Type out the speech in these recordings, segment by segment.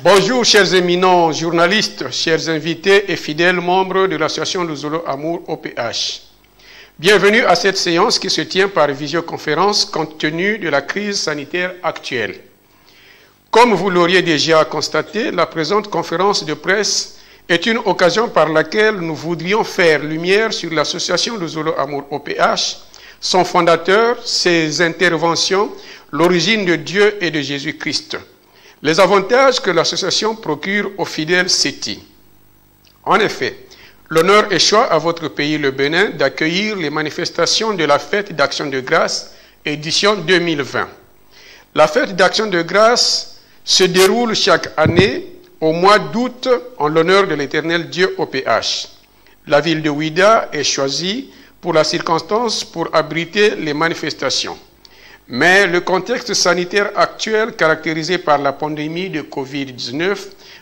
Bonjour chers éminents journalistes, chers invités et fidèles membres de l'association Luzolo Amour OPH. Bienvenue à cette séance qui se tient par visioconférence compte tenu de la crise sanitaire actuelle. Comme vous l'auriez déjà constaté, la présente conférence de presse est une occasion par laquelle nous voudrions faire lumière sur l'association Luzolo Amour OPH, son fondateur, ses interventions, l'origine de Dieu et de Jésus-Christ. Les avantages que l'association procure aux fidèles CETI. En effet, l'honneur échoit à votre pays, le Bénin, d'accueillir les manifestations de la Fête d'Action de Grâce, édition 2020. La Fête d'Action de Grâce se déroule chaque année au mois d'août en l'honneur de l'Éternel Dieu OPH. La ville de Ouida est choisie pour la circonstance pour abriter les manifestations. Mais le contexte sanitaire actuel, caractérisé par la pandémie de Covid-19,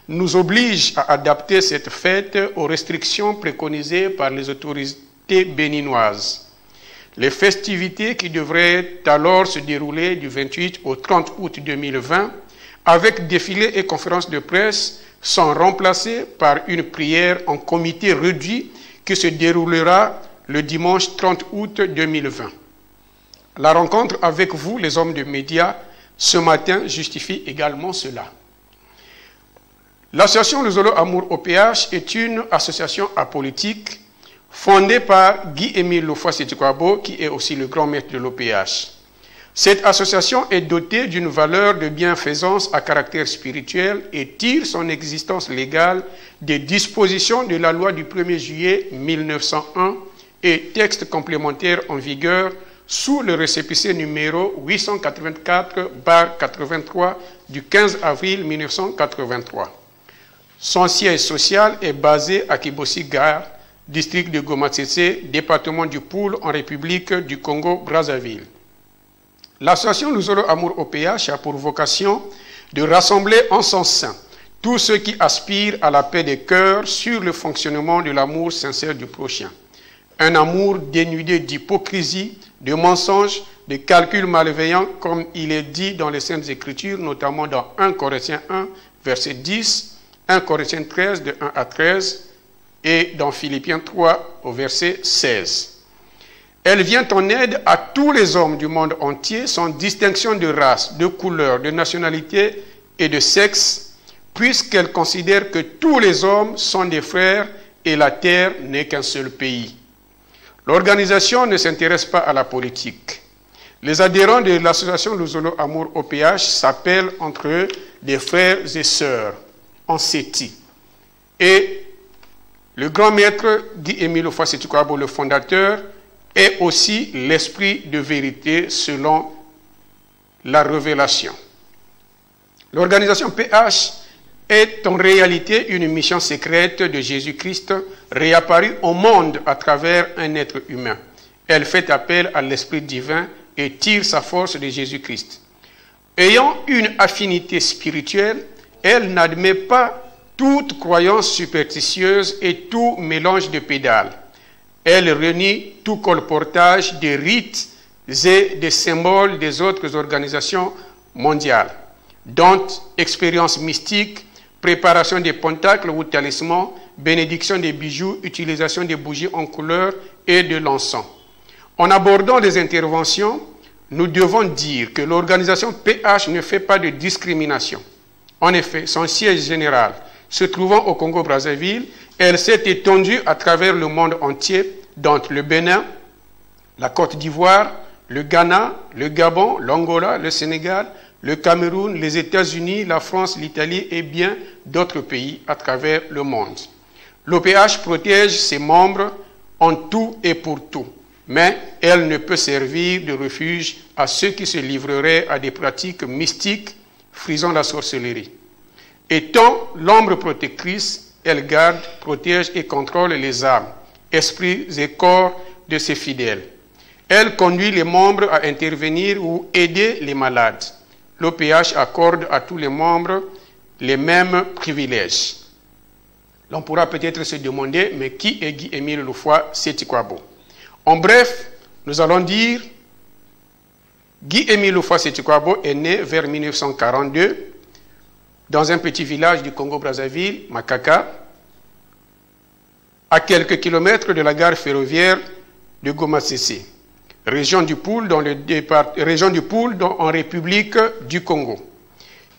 nous oblige à adapter cette fête aux restrictions préconisées par les autorités béninoises. Les festivités qui devraient alors se dérouler du 28 au 30 août 2020, avec défilés et conférences de presse, sont remplacées par une prière en comité réduit qui se déroulera le dimanche 30 août 2020. La rencontre avec vous, les hommes de médias, ce matin justifie également cela. L'association Luzolo Amour OPH est une association apolitique fondée par Guy-Émile Lofoa-Setikwabo, qui est aussi le grand maître de l'OPH. Cette association est dotée d'une valeur de bienfaisance à caractère spirituel et tire son existence légale des dispositions de la loi du 1er juillet 1901 et textes complémentaires en vigueur sous le récépissé numéro 884/83 du 15 avril 1983. Son siège social est basé à Kibosi-Gare, district de Goma-Tsetse, département du Poul, en République du Congo-Brazzaville. L'association Luzolo Amour OPH a pour vocation de rassembler en son sein tous ceux qui aspirent à la paix des cœurs sur le fonctionnement de l'amour sincère du prochain. Un amour dénudé d'hypocrisie, de mensonges, de calculs malveillants, comme il est dit dans les Saintes Écritures, notamment dans 1 Corinthiens 1, verset 10, 1 Corinthiens 13, de 1 à 13, et dans Philippiens 3, au verset 16. Elle vient en aide à tous les hommes du monde entier, sans distinction de race, de couleur, de nationalité et de sexe, puisqu'elle considère que tous les hommes sont des frères et la terre n'est qu'un seul pays. L'organisation ne s'intéresse pas à la politique. Les adhérents de l'association Luzolo Amour OPH s'appellent entre eux des frères et sœurs en CETI. Et le grand maître Guy-Émile Lofoa-Setikwabo, le fondateur, est aussi l'esprit de vérité selon la révélation. L'organisation PH est en réalité une mission secrète de Jésus-Christ réapparu au monde à travers un être humain. Elle fait appel à l'Esprit divin et tire sa force de Jésus-Christ. Ayant une affinité spirituelle, elle n'admet pas toute croyance superstitieuse et tout mélange de pédales. Elle renie tout colportage des rites et des symboles des autres organisations mondiales, dont expériences mystiques, préparation des pentacles ou talismans, bénédiction des bijoux, utilisation des bougies en couleur et de l'encens. En abordant les interventions, nous devons dire que l'organisation PH ne fait pas de discrimination. En effet, son siège général se trouvant au Congo-Brazzaville, elle s'est étendue à travers le monde entier, dont le Bénin, la Côte d'Ivoire, le Ghana, le Gabon, l'Angola, le Sénégal, le Cameroun, les États-Unis, la France, l'Italie et bien d'autres pays à travers le monde. L'OPH protège ses membres en tout et pour tout, mais elle ne peut servir de refuge à ceux qui se livreraient à des pratiques mystiques frisant la sorcellerie. Étant l'ombre protectrice, elle garde, protège et contrôle les âmes, esprits et corps de ses fidèles. Elle conduit les membres à intervenir ou aider les malades. L'OPH accorde à tous les membres les mêmes privilèges. L'on pourra peut-être se demander, mais qui est Guy-Émile Lofoa-Setikwabo? En bref, nous allons dire, Guy-Émile Lofoa-Setikwabo est né vers 1942 dans un petit village du Congo-Brazzaville, Makaka, à quelques kilomètres de la gare ferroviaire de Goma-Tsetse, région du Poul, en République du Congo.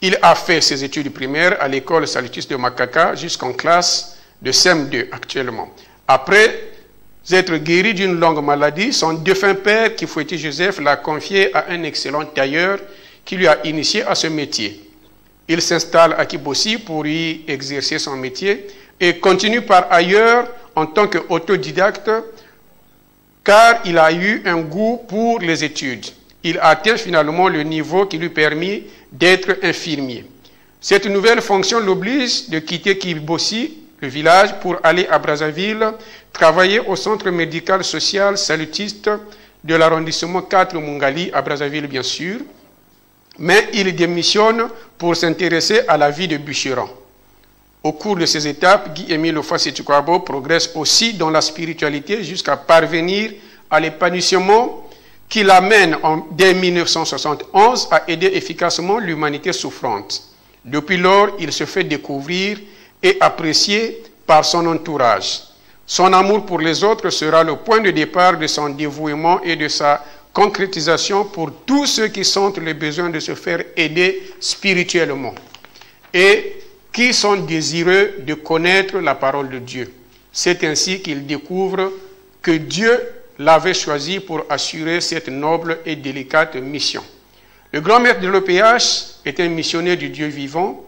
Il a fait ses études primaires à l'école salutiste de Makaka jusqu'en classe de CM2 actuellement. Après être guéri d'une longue maladie, son défunt père, Kifoueti Joseph, l'a confié à un excellent tailleur qui lui a initié à ce métier. Il s'installe à Kibossi pour y exercer son métier et continue par ailleurs en tant qu'autodidacte car il a eu un goût pour les études. Il atteint finalement le niveau qui lui permet d'être infirmier. Cette nouvelle fonction l'oblige de quitter Kibossi, le village, pour aller à Brazzaville, travailler au centre médical social salutiste de l'arrondissement 4 Mungali, à Brazzaville bien sûr, mais il démissionne pour s'intéresser à la vie de bûcheron. Au cours de ces étapes, Guy-Émile Houphouët-Boigny progresse aussi dans la spiritualité jusqu'à parvenir à l'épanouissement qui l'amène dès 1971 à aider efficacement l'humanité souffrante. Depuis lors, il se fait découvrir et apprécier par son entourage. Son amour pour les autres sera le point de départ de son dévouement et de sa concrétisation pour tous ceux qui sentent le besoin de se faire aider spirituellement et qui sont désireux de connaître la parole de Dieu. C'est ainsi qu'il découvre que Dieu l'avait choisi pour assurer cette noble et délicate mission. Le grand maître de l'OPH est un missionnaire du Dieu vivant,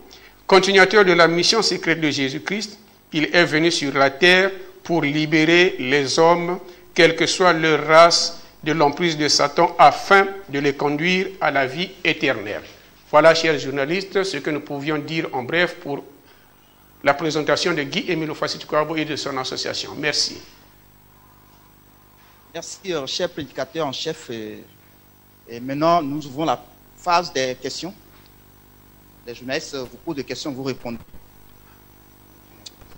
continuateur de la mission secrète de Jésus-Christ. Il est venu sur la terre pour libérer les hommes, quelle que soit leur race, de l'emprise de Satan, afin de les conduire à la vie éternelle. Voilà, chers journalistes, ce que nous pouvions dire en bref pour la présentation de Guy-Émile Houphouët-Boigny et de son association. Merci. Merci, cher prédicateur en chef. Et maintenant, nous ouvrons la phase des questions. Les journalistes vous posent des questions, vous répondez.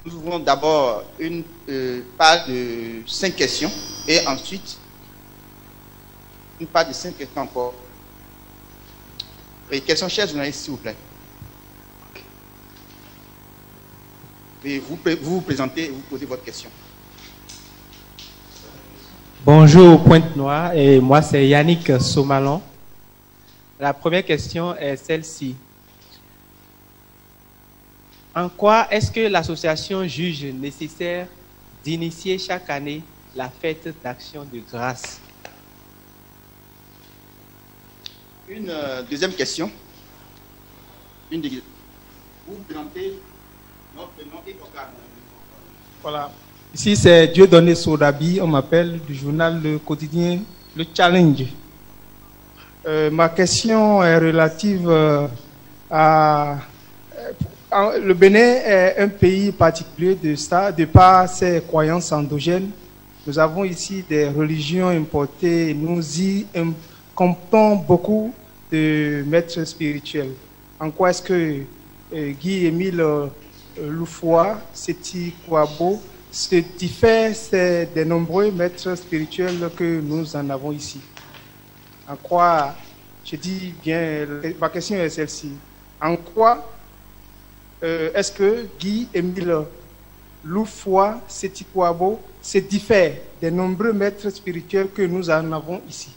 Nous ouvrons d'abord une page de 5 questions et ensuite une page de 5 questions encore. Et questions, chers journalistes, s'il vous plaît. Et vous vous présentez et vous posez votre question. Bonjour Pointe-Noire, et moi c'est Yannick Somalon. La première question est celle-ci. En quoi est-ce que l'association juge nécessaire d'initier chaque année la fête d'action de grâce? Une deuxième question. Vous présentez notre nom et organe. Voilà. Ici, c'est Dieudonné Sodabi. On m'appelle du journal Le Quotidien, Le Challenge. Ma question est relative à... Le Bénin est un pays particulier de par ses croyances endogènes. Nous avons ici des religions importées. Nous y comptons beaucoup de maîtres spirituels. En quoi est-ce que Guy-Émile Houphouët-Boigny se diffère des nombreux maîtres spirituels que nous en avons ici? En quoi, je dis bien, ma question est celle-ci. En quoi est-ce que Guy-Émile Houphouët-Boigny se diffère des nombreux maîtres spirituels que nous en avons ici?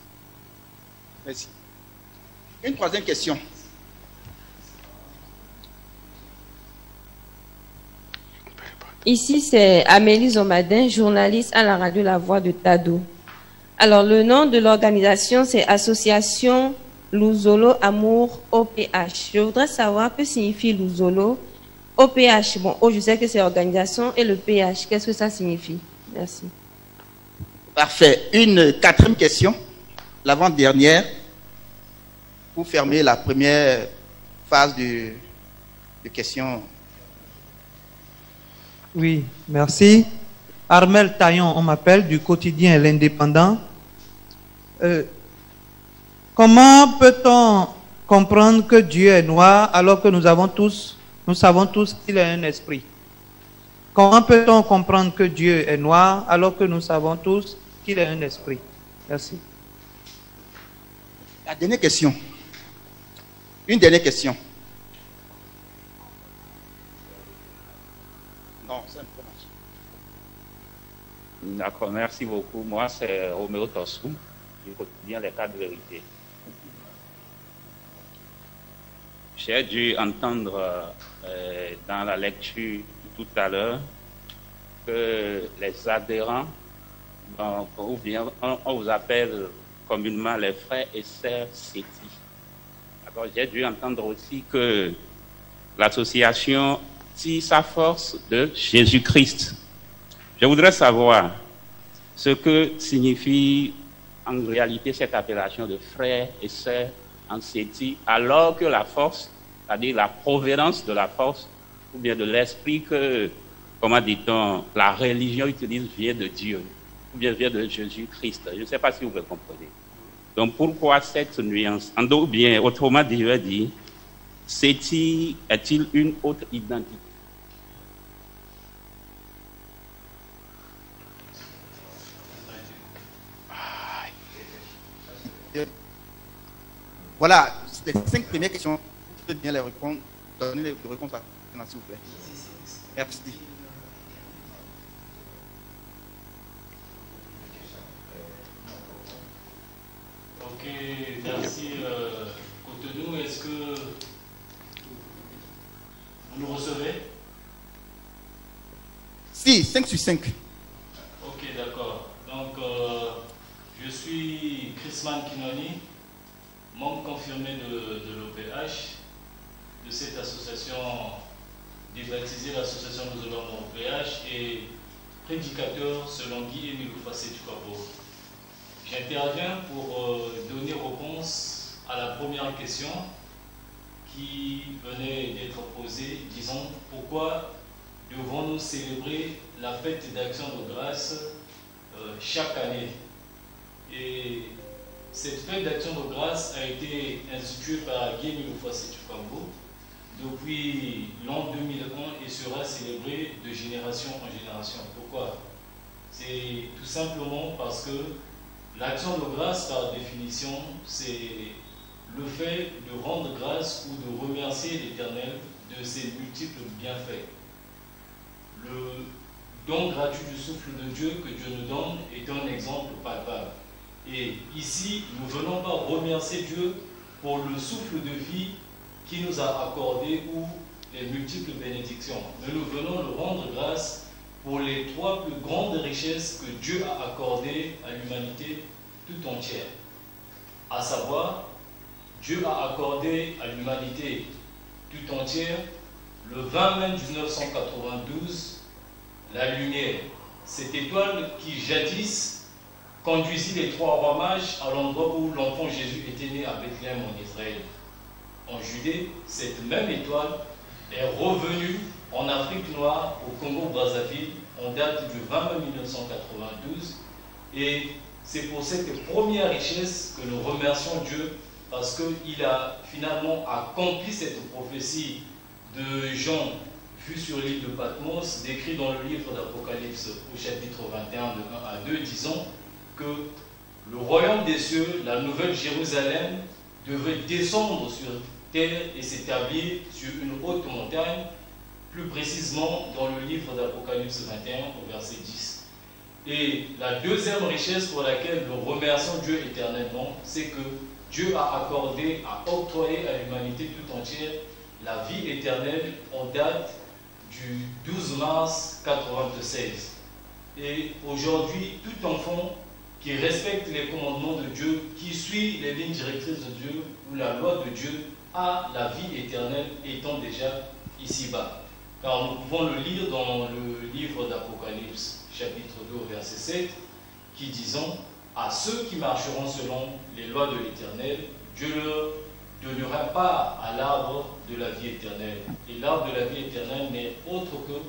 Merci. Une troisième question. Ici, c'est Amélie Zomadin, journaliste à la radio La Voix de Tado. Alors, le nom de l'organisation, c'est Association Luzolo Amour OPH. Je voudrais savoir que signifie Luzolo. OPH, bon, je sais que c'est organisation, et le PH, qu'est-ce que ça signifie? Merci. Parfait. Une quatrième question, l'avant-dernière, pour fermer la première phase de questions. Oui, merci. Armel Taillon, on m'appelle, du quotidien L'Indépendant. Comment peut-on comprendre que Dieu est noir alors que nous savons tous qu'il est un esprit? Comment peut-on comprendre que Dieu est noir alors que nous savons tous qu'il est un esprit? Merci. La dernière question. Une dernière question. Non, c'est un peu marché. D'accord, merci beaucoup. Moi, c'est Roméo Tossou, du quotidien Les Cas de Vérité. J'ai dû entendre dans la lecture tout à l'heure que les adhérents, ou bien on vous appelle communément les frères et sœurs CETI. Alors, j'ai dû entendre aussi que l'association tire sa force de Jésus-Christ. Je voudrais savoir ce que signifie en réalité cette appellation de frères et sœurs en CETI, alors que la force, c'est-à-dire la provenance de la force, ou bien de l'esprit que, comment dit-on, la religion utilise vient de Dieu, ou bien vient de Jésus-Christ. Je ne sais pas si vous me comprenez. Donc pourquoi cette nuance? Ou bien, autrement dit, je vais dire, CETI est-il une autre identité? Voilà, les 5 premières questions. Vous pouvez bien les répondre. Donnez les réponses à s'il vous plaît. Merci. Ok, merci. Cotonou, est-ce que vous nous recevez? Si, 5 sur 5. Ok, d'accord. Donc, je suis Chrisman Kinoni, membre confirmé de l'OPH, de cette association débaptisée l'association de l'OPH et prédicateur selon Guy Émile Fassé du Cabo. J'interviens pour donner réponse à la première question qui venait d'être posée, disons, pourquoi devons-nous célébrer la fête d'action de grâce chaque année? Et cette fête d'action de grâce a été instituée par Guy Émile Fassé du Cabo depuis l'an 2001 et sera célébrée de génération en génération. Pourquoi? C'est tout simplement parce que l'action de grâce, par définition, c'est le fait de rendre grâce ou de remercier l'Éternel de ses multiples bienfaits. Le don gratuit du souffle de Dieu que Dieu nous donne est un exemple palpable. Et ici, nous ne venons pas remercier Dieu pour le souffle de vie qu'il nous a accordé ou les multiples bénédictions. Mais nous venons le rendre grâce pour les 3 plus grandes richesses que Dieu a accordées à l'humanité tout entière. À savoir, Dieu a accordé à l'humanité tout entière le 20 mai 1992 la lumière, cette étoile qui jadis conduisit les 3 rois mages à l'endroit où l'enfant Jésus était né à Bethléem en Israël. En Judée, cette même étoile est revenue en Afrique noire, au Congo-Brazzaville, en date du 20 mai 1992. Et c'est pour cette première richesse que nous remercions Dieu, parce qu'il a finalement accompli cette prophétie de Jean, vue sur l'île de Patmos, décrit dans le livre d'Apocalypse au chapitre 21, de 1 à 2, disant que le royaume des cieux, la nouvelle Jérusalem, devait descendre sur terre et s'établir sur une haute montagne, plus précisément dans le livre d'Apocalypse 21 au verset 10. Et la deuxième richesse pour laquelle nous remercions Dieu éternellement, c'est que Dieu a accordé, a octroyé à l'humanité tout entière la vie éternelle en date du 12 mars 1996. Et aujourd'hui, tout enfant qui respecte les commandements de Dieu, qui suit les lignes directrices de Dieu ou la loi de Dieu, a la vie éternelle étant déjà ici-bas. Car nous pouvons le lire dans le livre d'Apocalypse, chapitre 2, verset 7, qui disons « À ceux qui marcheront selon les lois de l'Éternel, Dieu leur donnera part à l'arbre de la vie éternelle. » Et l'arbre de la vie éternelle n'est autre que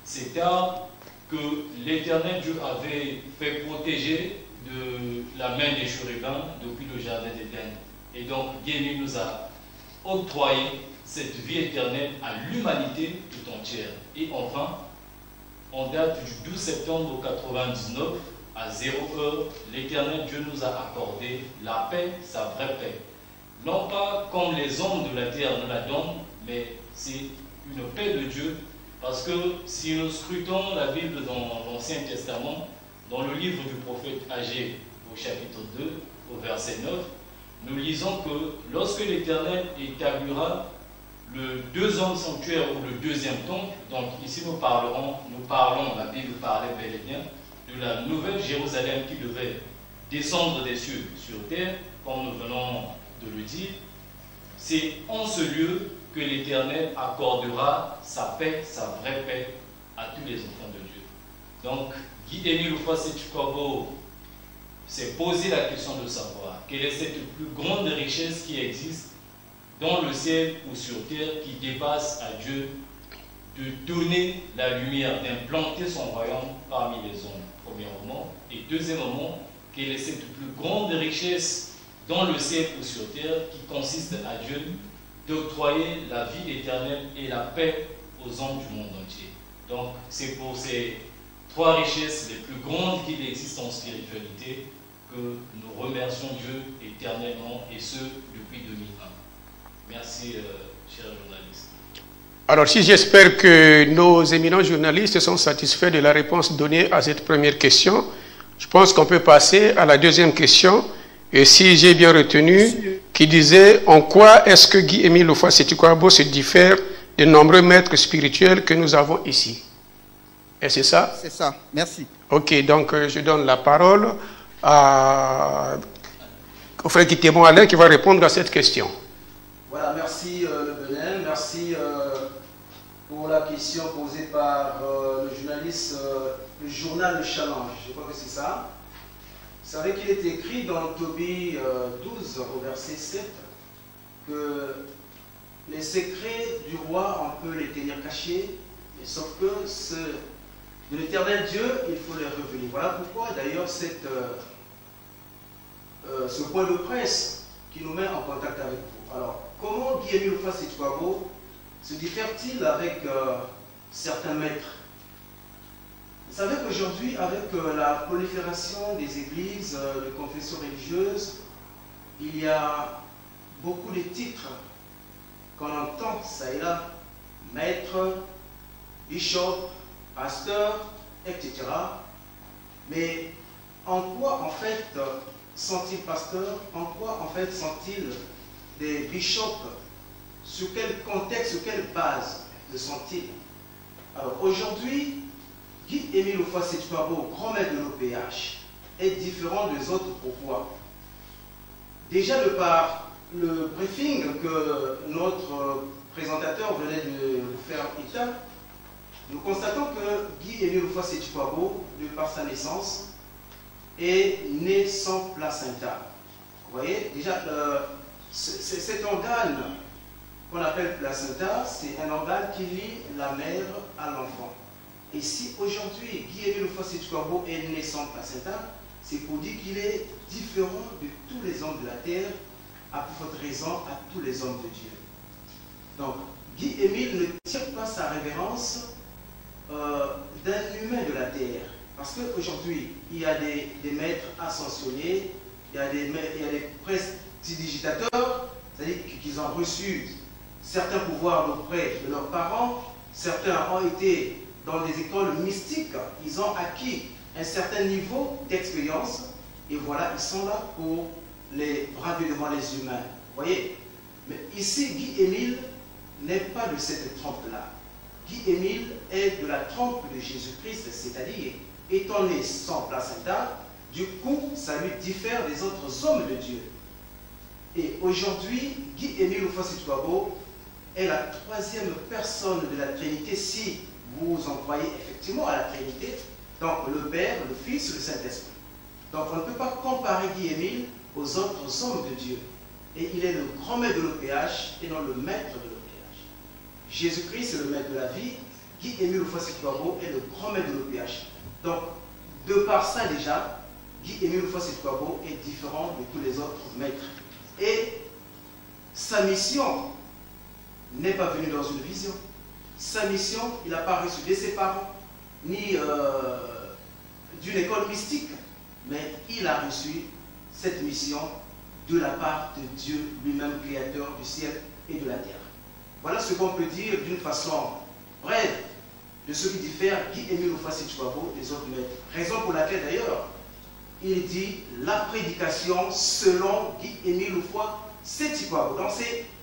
cet arbre que l'Éternel Dieu avait fait protéger de la main des chérubins depuis le jardin d'Éden. Et donc, Dieu nous a octroyé cette vie éternelle à l'humanité tout entière. Et enfin, en date du 12 septembre 1999, à 0 heure, l'Éternel Dieu nous a accordé la paix, sa vraie paix. Non pas comme les hommes de la terre nous la donnent, mais c'est une paix de Dieu Parce que si nous scrutons la Bible dans l'Ancien Testament, dans le livre du prophète Agé, au chapitre 2, au verset 9, nous lisons que lorsque l'Éternel établira le deuxième sanctuaire ou le deuxième temple, donc ici nous parlons, la Bible parlait bel et bien, de la nouvelle Jérusalem qui devait descendre des cieux sur terre, comme nous venons de le dire, c'est en ce lieu que l'Éternel accordera sa paix, sa vraie paix à tous les enfants de Dieu. Donc, Guy-Émile Houphouët-Boigny s'est posé la question de savoir quelle est cette plus grande richesse qui existe dans le ciel ou sur terre qui dépasse à Dieu de donner la lumière, d'implanter son royaume parmi les hommes, premièrement. Et deuxièmement, quelle est cette plus grande richesse dans le ciel ou sur terre qui consiste à Dieu d'octroyer la vie éternelle et la paix aux hommes du monde entier. Donc, c'est pour ces trois richesses les plus grandes qu'il existe en spiritualité que nous remercions Dieu éternellement, et ce, depuis 2001. Merci, chers journalistes. Alors, si j'espère que nos éminents journalistes sont satisfaits de la réponse donnée à cette première question, je pense qu'on peut passer à la deuxième question. Et si j'ai bien retenu, qui disait en quoi est-ce que Guy-Émile Houphouët-Boigny se diffère des nombreux maîtres spirituels que nous avons ici. Et c'est ça? C'est ça, merci. Ok, donc je donne la parole au frère Guy-Thémon Alain qui va répondre à cette question. Voilà, merci le Benin, merci pour la question posée par le journaliste, le journal Le Challenge, je crois que c'est ça. Vous savez qu'il est écrit dans Tobie 12 au verset 7 que les secrets du roi, on peut les tenir cachés, mais sauf que de l'éternel Dieu, il faut les revenir. Voilà pourquoi d'ailleurs ce point de presse qui nous met en contact avec vous. Alors, comment Guy-Émile Houphouët-Boigny se diffère-t-il avec certains maîtres? Vous savez qu'aujourd'hui, avec la prolifération des églises, de confessions religieuses, il y a beaucoup de titres qu'on entend, ça et là, maître, bishop, pasteur, etc. Mais en quoi, en fait, sont-ils pasteurs? En quoi, en fait, sont-ils des bishops? Sur quel contexte, sur quelle base le sont-ils? Alors, aujourd'hui, Guy-Émile Houphouët-Boigny, grand maître de l'OPH, est différent des autres. Pourquoi? Déjà, de par le briefing que notre présentateur venait de vous faire état, nous constatons que Guy-Émile Houphouët-Boigny, de par sa naissance, est né sans placenta. Vous voyez, déjà, cet organe qu'on appelle placenta, c'est un organe qui lie la mère à l'enfant. Et si aujourd'hui Guy-Émile Houphouët-Boigny est né sans placenta, c'est pour dire qu'il est différent de tous les hommes de la terre, à plus forte raison à tous les hommes de Dieu. Donc, Guy-Émile ne tire pas sa révérence d'un humain de la terre. Parce qu'aujourd'hui, il y a des maîtres ascensionnés, il y a des prestidigitateurs, c'est-à-dire qu'ils ont reçu certains pouvoirs auprès de leurs parents, certains ont été dans des écoles mystiques, ils ont acquis un certain niveau d'expérience, et voilà, ils sont là pour les braver devant les humains. Vous voyez? Mais ici, Guy-Émile n'est pas de cette trempe-là. Guy-Émile est de la trempe de Jésus-Christ, c'est-à-dire, étant né sans placenta, du coup, ça lui diffère des autres hommes de Dieu. Et aujourd'hui, Guy-Émile Houphouët-Boigny est la troisième personne de la Trinité, si vous en croyez effectivement à la Trinité, donc le Père, le Fils, le Saint-Esprit. Donc on ne peut pas comparer Guy-Émile aux autres hommes de Dieu. Et il est le grand maître de l'OPH et non le maître de l'OPH. Jésus-Christ est le maître de la vie, Guy-Émile Houphouët-Boigny est le grand maître de l'OPH. Donc, de par ça déjà, Guy-Émile Houphouët-Boigny est différent de tous les autres maîtres. Et sa mission n'est pas venue dans une vision. Sa mission, il n'a pas reçu de ses parents, ni d'une école mystique, mais il a reçu cette mission de la part de Dieu lui-même, créateur du ciel et de la terre. Voilà ce qu'on peut dire d'une façon brève de ce qui diffère Guy-Émile Houphouët-Boigny des autres maîtres. Raison pour laquelle d'ailleurs, il dit la prédication selon Guy-Émile Houphouët-Boigny. Donc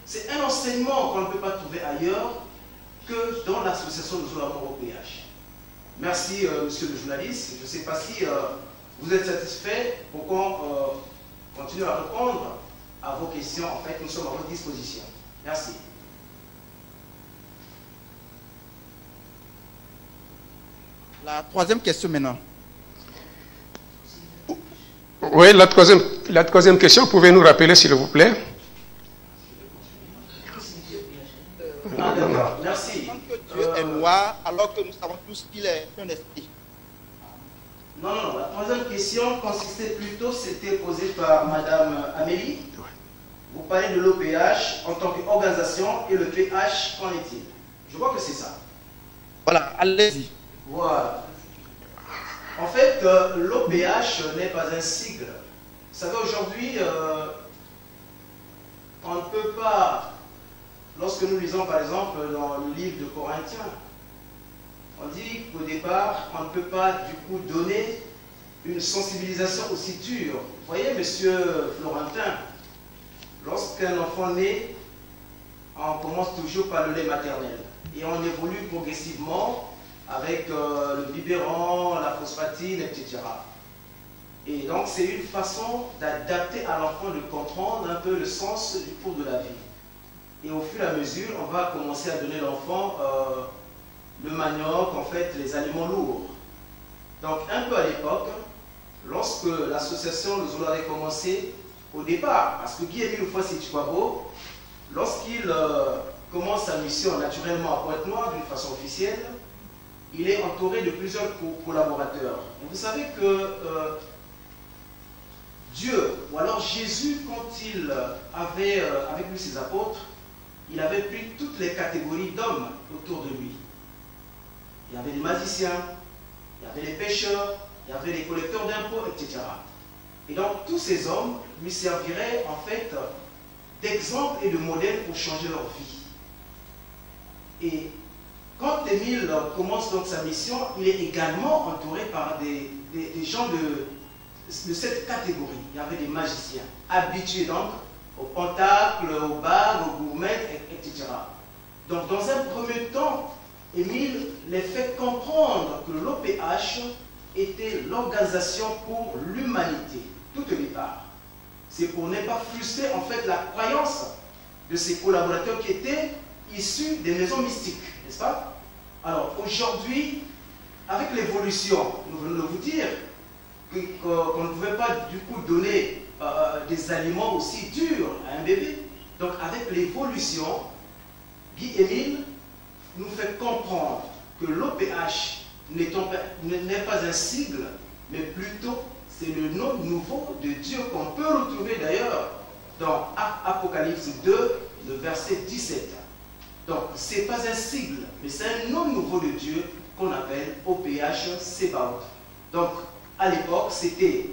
c'est un enseignement qu'on ne peut pas trouver ailleurs que dans l'association de Luzolo Amour OPH. Merci monsieur le journaliste. Je ne sais pas si vous êtes satisfait pour qu'on continue à répondre à vos questions. En fait, nous sommes à votre disposition. Merci. La troisième question maintenant. Oui, la troisième question, pouvez-nous rappeler s'il vous plaît? Merci. Que Dieu est noir alors que nous savons tous qu'il est un esprit. Non, la troisième question consistait plutôt, c'était posée par Madame Amélie. Vous parlez de l'OPH en tant qu'organisation et le PH, qu'en est-il? Je crois que c'est ça. Voilà, allez-y. Voilà. En fait, l'OPH n'est pas un sigle. Vous savez, aujourd'hui, on ne peut pas, lorsque nous lisons par exemple dans le livre de Corinthiens, on dit qu'au départ, on ne peut pas du coup donner une sensibilisation aussi dure. Vous voyez, monsieur Florentin, lorsqu'un enfant naît, on commence toujours par le lait maternel. Et on évolue progressivement avec le biberon, la phosphatine, etc. Et donc c'est une façon d'adapter à l'enfant de comprendre un peu le sens du cours de la vie. Et au fur et à mesure, on va commencer à donner à l'enfant le manioc, en fait, les aliments lourds. Donc un peu à l'époque, lorsque l'association Luzolo avait commencé, au départ, parce que Guy-Émile Houphouët-Boigny, lorsqu'il commence sa mission naturellement à Pointe-Noire d'une façon officielle, il est entouré de plusieurs collaborateurs. Et vous savez que Dieu, ou alors Jésus, quand il avait avec lui ses apôtres, il avait pris toutes les catégories d'hommes autour de lui. Il y avait des magiciens, il y avait les pêcheurs, il y avait les collecteurs d'impôts, etc. Et donc tous ces hommes lui serviraient en fait d'exemple et de modèle pour changer leur vie. Et quand Émile commence donc sa mission, il est également entouré par des gens de cette catégorie. Il y avait des magiciens, habitués donc au pentacle, au bagues, au gourmets, etc. Donc dans un premier temps, Émile les fait comprendre que l'OPH était l'organisation pour l'humanité, tout au départ. C'est pour ne pas frustrer en fait la croyance de ses collaborateurs qui étaient issus des maisons mystiques, n'est-ce pas? Alors aujourd'hui, avec l'évolution, nous venons de vous dire qu'on ne pouvait pas du coup donner des aliments aussi durs à un bébé. Donc avec l'évolution, Guy-Émile nous fait comprendre que l'OPH n'est pas un sigle, mais plutôt c'est le nom nouveau de Dieu qu'on peut retrouver d'ailleurs dans Apocalypse 2, le verset 17. Donc ce n'est pas un sigle, mais c'est un nom nouveau de Dieu qu'on appelle OPH Sebaot. Donc à l'époque, c'était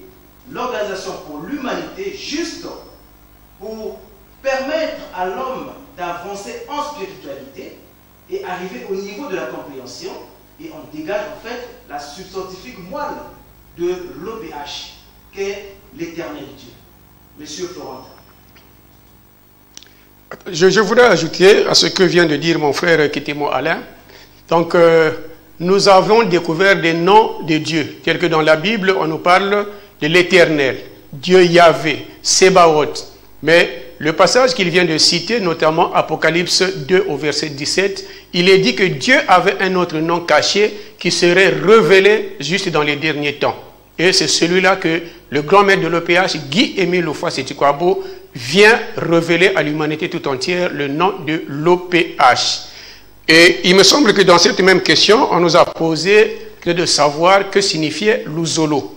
l'organisation pour l'humanité, juste pour permettre à l'homme d'avancer en spiritualité et arriver au niveau de la compréhension. Et on dégage en fait la substantifique moelle de l'OPH, qu'est l'éternel Dieu. Monsieur Florentin. Je voudrais ajouter à ce que vient de dire mon frère Kitimo Alain. Donc, nous avons découvert des noms de Dieu, tels que dans la Bible, on nous parle de l'Éternel, Dieu Yahvé, Sebaot. Mais le passage qu'il vient de citer, notamment Apocalypse 2 au verset 17, il est dit que Dieu avait un autre nom caché qui serait révélé juste dans les derniers temps. Et c'est celui-là que le grand maître de l'OPH, Guy-Émile Houphouët-Boigny, vient révéler à l'humanité tout entière le nom de l'OPH. Et il me semble que dans cette même question, on nous a posé de savoir que signifiait Luzolo.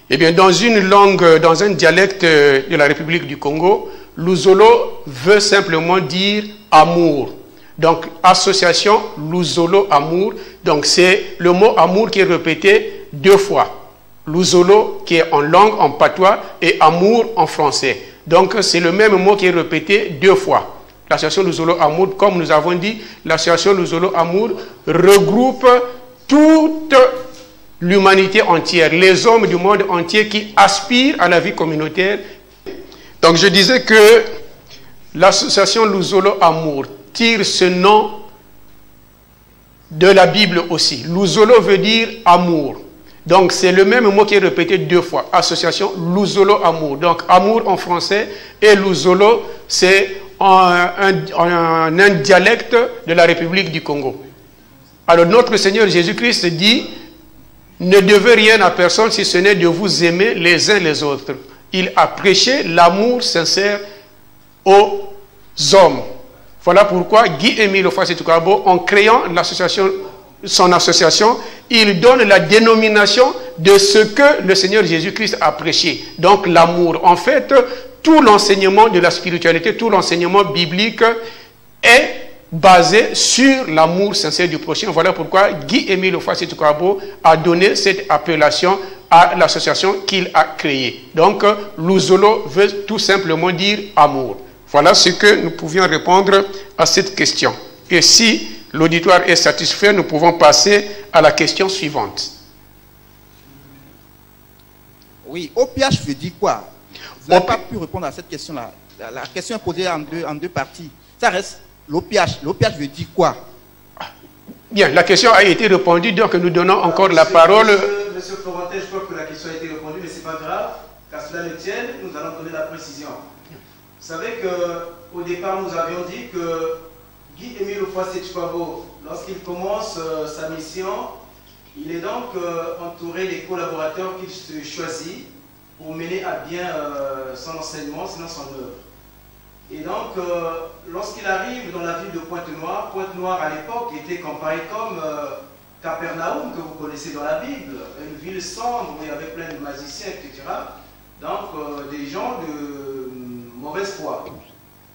Eh bien, dans une langue, dans un dialecte de la République du Congo, Luzolo veut simplement dire amour. Donc, association Luzolo amour. Donc, c'est le mot amour qui est répété 2 fois. Luzolo qui est en langue, en patois, et amour en français. Donc, c'est le même mot qui est répété 2 fois. L'association Luzolo Amour, comme nous avons dit, l'association Luzolo Amour regroupe toute l'humanité entière, les hommes du monde entier qui aspirent à la vie communautaire. Donc je disais que l'association Luzolo Amour tire ce nom de la Bible aussi. Luzolo veut dire amour. Donc c'est le même mot qui est répété 2 fois. Association Luzolo Amour. Donc amour en français et Luzolo c'est un dialecte de la République du Congo. Alors notre Seigneur Jésus-Christ dit: ne devez rien à personne si ce n'est de vous aimer les uns les autres. Il a prêché l'amour sincère aux hommes. Voilà pourquoi Guy-Émile Houphouët-Boigny, en créant son association, il donne la dénomination de ce que le Seigneur Jésus-Christ a prêché. Donc l'amour. En fait, tout l'enseignement de la spiritualité, tout l'enseignement biblique est basé sur l'amour sincère du prochain. Voilà pourquoi Guy-Émile Houphouët-Boigny a donné cette appellation à l'association qu'il a créée. Donc, Luzolo veut tout simplement dire amour. Voilà ce que nous pouvions répondre à cette question. Et si l'auditoire est satisfait, nous pouvons passer à la question suivante. Oui, OPH veut dire quoi? Vous n'avez pas pu répondre à cette question-là. La question est posée en deux parties. Ça reste l'OPH. L'OPH veut dire quoi? Bien, la question a été répondue, donc nous donnons encore la parole. Monsieur Florentin, je crois que la question a été répondue, mais ce n'est pas grave. Qu'à cela ne tienne, nous allons donner la précision. Vous savez qu'au départ, nous avions dit que Guy-Émile Houphouët-Boigny, lorsqu'il commence sa mission, il est donc entouré des collaborateurs qu'il choisit pour mener à bien son enseignement, sinon son œuvre. Et donc, lorsqu'il arrive dans la ville de Pointe-Noire, Pointe-Noire à l'époque était comparée comme Capernaum, que vous connaissez dans la Bible, une ville sombre où il y avait plein de magiciens, etc. Donc, des gens de mauvaise foi.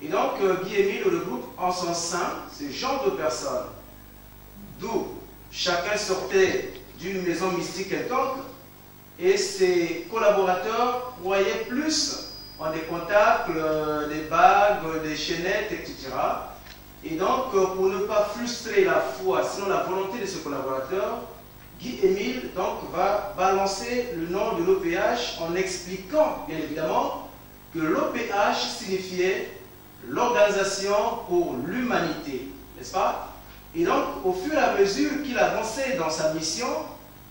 Et donc, Guy-Émile regroupe en son sein ce genre de personnes, d'où chacun sortait d'une maison mystique quelconque, et ses collaborateurs croyaient plus en des contacts, des bagues, des chaînettes, etc. Et donc, pour ne pas frustrer la foi, sinon la volonté de ce collaborateur, Guy-Émile va balancer le nom de l'OPH en expliquant, bien évidemment, que l'OPH signifiait l'Organisation pour l'Humanité, n'est-ce pas? Et donc, au fur et à mesure qu'il avançait dans sa mission,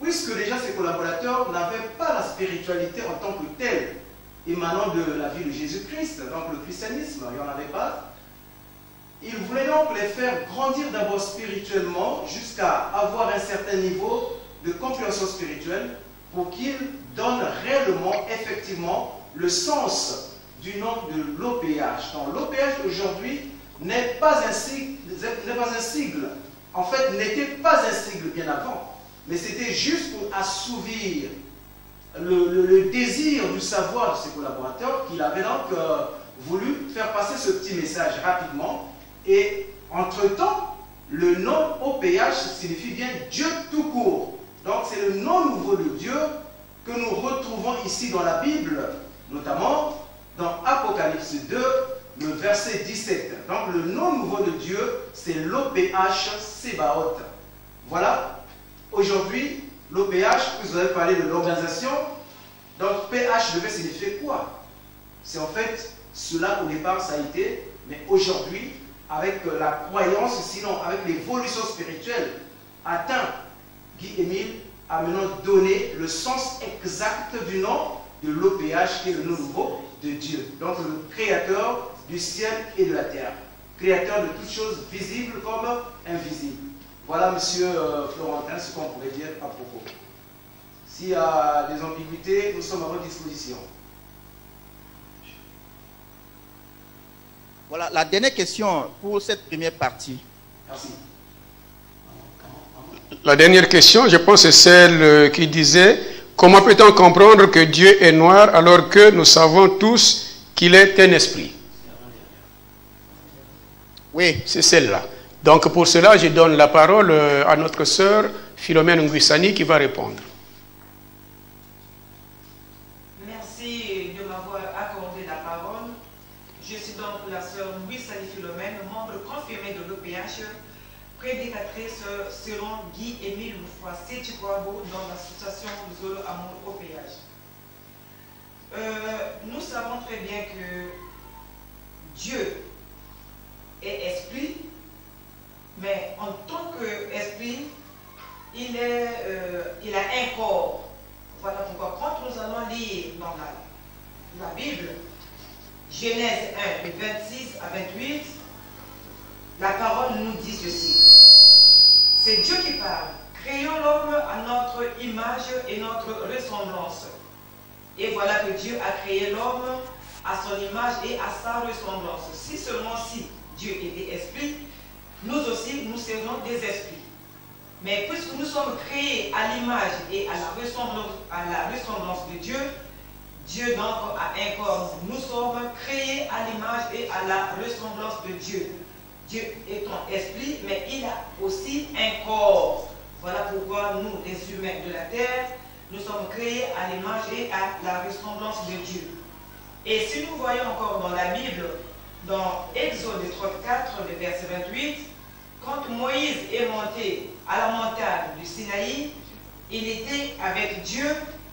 puisque déjà ses collaborateurs n'avaient pas la spiritualité en tant que telle, émanant de la vie de Jésus-Christ, donc le christianisme, il n'y en avait pas. Il voulait donc les faire grandir d'abord spirituellement jusqu'à avoir un certain niveau de compréhension spirituelle pour qu'ils donnent réellement, effectivement, le sens du nom de l'OPH. Donc l'OPH aujourd'hui n'est pas un sigle. En fait, n'était pas un sigle bien avant, mais c'était juste pour assouvir le désir du savoir de ses collaborateurs qu'il avait donc voulu faire passer ce petit message rapidement. Et entre-temps, le nom OPH signifie bien Dieu tout court. Donc c'est le nom nouveau de Dieu que nous retrouvons ici dans la Bible, notamment dans Apocalypse 2, le verset 17. Donc le nom nouveau de Dieu, c'est l'OPH Sébaoth. Voilà, aujourd'hui, l'OPH, vous avez parlé de l'organisation, donc PH devait signifier quoi? C'est en fait cela au départ ça a été, mais aujourd'hui, avec la croyance, sinon avec l'évolution spirituelle, atteint, Guy-Émile a maintenant donné le sens exact du nom de l'OPH, qui est le nom nouveau de Dieu. Donc le créateur du ciel et de la terre, créateur de toutes choses visibles comme invisibles. Voilà, monsieur Florentin, ce qu'on pourrait dire à propos. S'il y a des ambiguïtés, nous sommes à votre disposition. Voilà, la dernière question pour cette première partie. Merci. La dernière question, je pense, c'est celle qui disait: comment peut-on comprendre que Dieu est noir alors que nous savons tous qu'il est un esprit? Oui. C'est celle-là. Donc pour cela, je donne la parole à notre sœur Philomène Nguissani qui va répondre. Merci de m'avoir accordé la parole. Je suis donc la sœur Nguissani Philomène, prédicatrice selon Guy-Émile Loufroy, Sétukwabo, dans l'association Zolo Amour au péage. Nous savons très bien que Dieu est esprit, mais en tant qu'esprit, il a un corps. Voilà pourquoi quand nous allons lire dans la Bible, Genèse 1, de 26 à 28, la parole nous dit ceci. C'est Dieu qui parle. Créons l'homme à notre image et notre ressemblance. Et voilà que Dieu a créé l'homme à son image et à sa ressemblance. Si seulement si Dieu était esprit, nous aussi nous serions des esprits. Mais puisque nous sommes créés à l'image et à la ressemblance de Dieu, Dieu donc a un corps. Nous sommes créés à l'image et à la ressemblance de Dieu. Dieu est un esprit, mais il a aussi un corps. Voilà pourquoi nous, les humains de la terre, nous sommes créés à l'image et à la ressemblance de Dieu. Et si nous voyons encore dans la Bible, dans Exode 34, le verset 28, quand Moïse est monté à la montagne du Sinaï, il était avec Dieu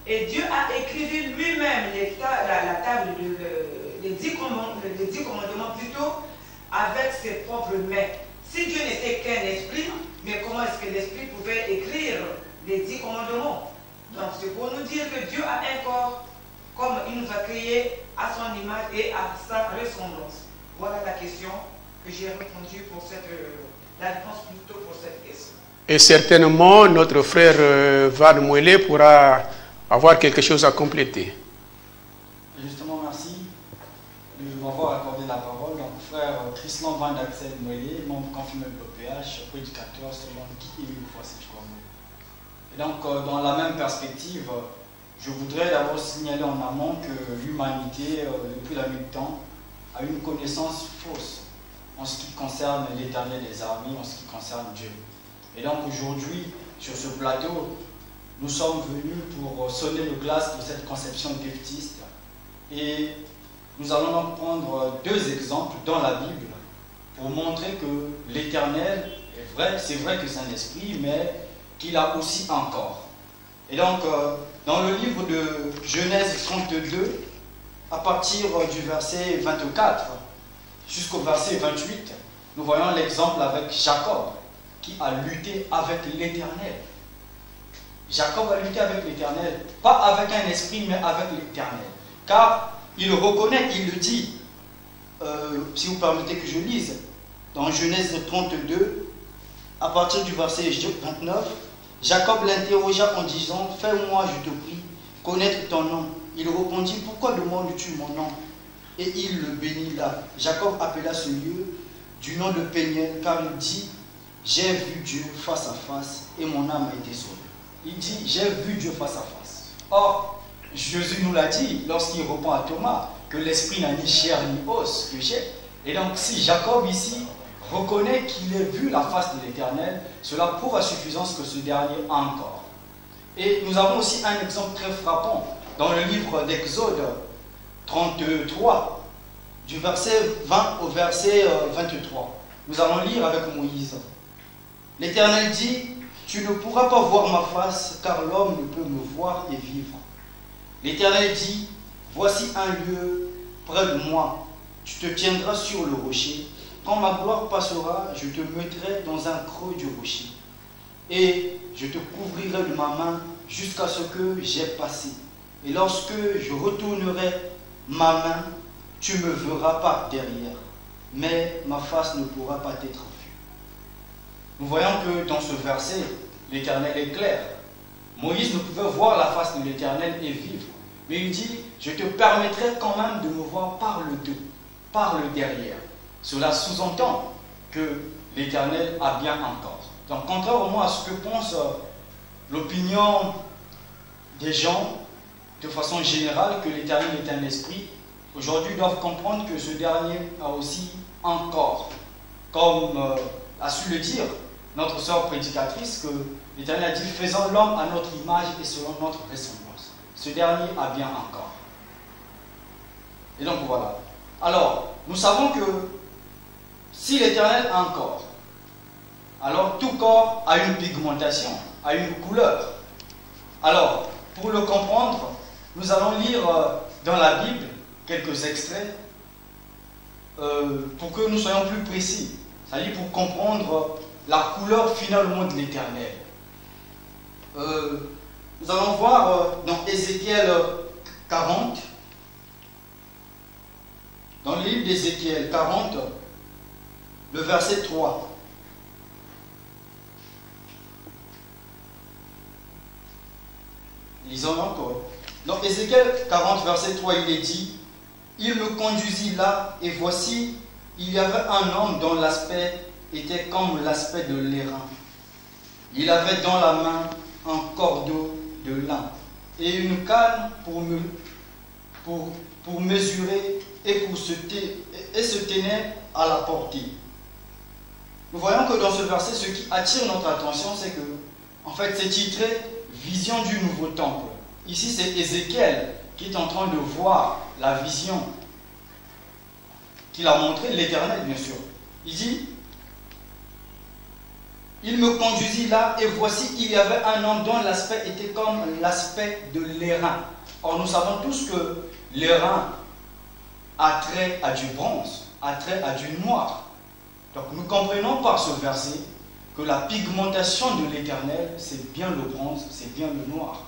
et Dieu a écrit lui-même la table des 10 commandements plutôt avec ses propres mains. Si Dieu n'était qu'un esprit, mais comment est-ce que l'esprit pouvait écrire les 10 commandements? Donc c'est pour nous dire que Dieu a un corps comme il nous a créés à son image et à sa ressemblance. Voilà la question que j'ai répondu pour la réponse plutôt pour cette question. Et certainement, notre frère Van Mouelé pourra avoir quelque chose à compléter. Justement, merci de m'avoir accordé la parole. Donc, frère Christian Van Axel Mouelé, membre confirmé de l'OPH, prédicateur selon Guy-Émile Loufroy. Et donc, dans la même perspective, je voudrais d'abord signaler en amont que l'humanité, depuis la nuit du temps, a une connaissance fausse en ce qui concerne l'Éternel des armées, en ce qui concerne Dieu. Et donc aujourd'hui, sur ce plateau, nous sommes venus pour sonner le glas de cette conception baptiste. Et nous allons donc prendre 2 exemples dans la Bible pour montrer que l'Éternel est vrai, c'est vrai que c'est un esprit, mais qu'il a aussi un corps. Et donc, dans le livre de Genèse 32, à partir du verset 24 jusqu'au verset 28, nous voyons l'exemple avec Jacob, qui a lutté avec l'Éternel. Jacob a lutté avec l'Éternel, pas avec un esprit, mais avec l'Éternel. Car il reconnaît, il le dit, si vous permettez que je lise, dans Genèse 32, à partir du verset 29, Jacob l'interrogea en disant, « Fais-moi, je te prie, connaître ton nom. » Il répondit, « Pourquoi demandes-tu mon nom ?» Et il le bénit là. Jacob appela ce lieu du nom de Péniel, car il dit, « J'ai vu Dieu face à face et mon âme a été sauvée. » Il dit, « J'ai vu Dieu face à face. » Or, Jésus nous l'a dit lorsqu'il répond à Thomas, que l'esprit n'a ni chair ni os que j'ai. Et donc, si Jacob ici reconnaît qu'il a vu la face de l'Éternel, cela prouve à suffisance que ce dernier a un corps. Et nous avons aussi un exemple très frappant dans le livre d'Exode 33, du verset 20 au verset 23. Nous allons lire avec Moïse. L'Éternel dit, « Tu ne pourras pas voir ma face, car l'homme ne peut me voir et vivre. » L'Éternel dit, « Voici un lieu près de moi. Tu te tiendras sur le rocher. Quand ma gloire passera, je te mettrai dans un creux du rocher. Et je te couvrirai de ma main jusqu'à ce que j'ai passé. Et lorsque je retournerai ma main, tu me verras par derrière. Mais ma face ne pourra pas t'être vue. » Nous voyons que dans ce verset, l'Éternel est clair. Moïse ne pouvait voir la face de l'Éternel et vivre. Mais il dit, je te permettrai quand même de me voir par le dos, par le derrière. Cela sous-entend que l'Éternel a bien un corps. Donc, contrairement à ce que pense l'opinion des gens, de façon générale, que l'Éternel est un esprit, aujourd'hui, ils doivent comprendre que ce dernier a aussi un corps. Comme a su le dire notre sœur prédicatrice, que l'Éternel a dit, faisons l'homme à notre image et selon notre ressemblance. Ce dernier a bien un corps. Et donc voilà. Alors, nous savons que si l'Éternel a un corps, Alors, tout corps a une pigmentation, a une couleur. Alors, pour le comprendre, nous allons lire dans la Bible quelques extraits pour que nous soyons plus précis, c'est-à-dire pour comprendre la couleur finalement de l'Éternel. Nous allons voir dans Ézéchiel 40, dans le livre d'Ézéchiel 40, le verset 3. Lisons encore. Dans Ézéchiel 40, verset 3, il est dit: il me conduisit là, et voici, il y avait un homme dont l'aspect était comme l'aspect de l'airain. Il avait dans la main un cordeau de lin et une canne pour mesurer et se tenait à la portée. Nous voyons que dans ce verset, ce qui attire notre attention, c'est que, en fait, c'est titré Vision du nouveau temple. Ici, c'est Ézéchiel qui est en train de voir la vision qu'il a montrée, l'Éternel, bien sûr. Il dit: il me conduisit là, et voici, il y avait un homme dont l'aspect était comme l'aspect de l'airain. Or, nous savons tous que l'airain a trait à du bronze, a trait à du noir. Donc, nous comprenons par ce verset que la pigmentation de l'Éternel, c'est bien le bronze, c'est bien le noir.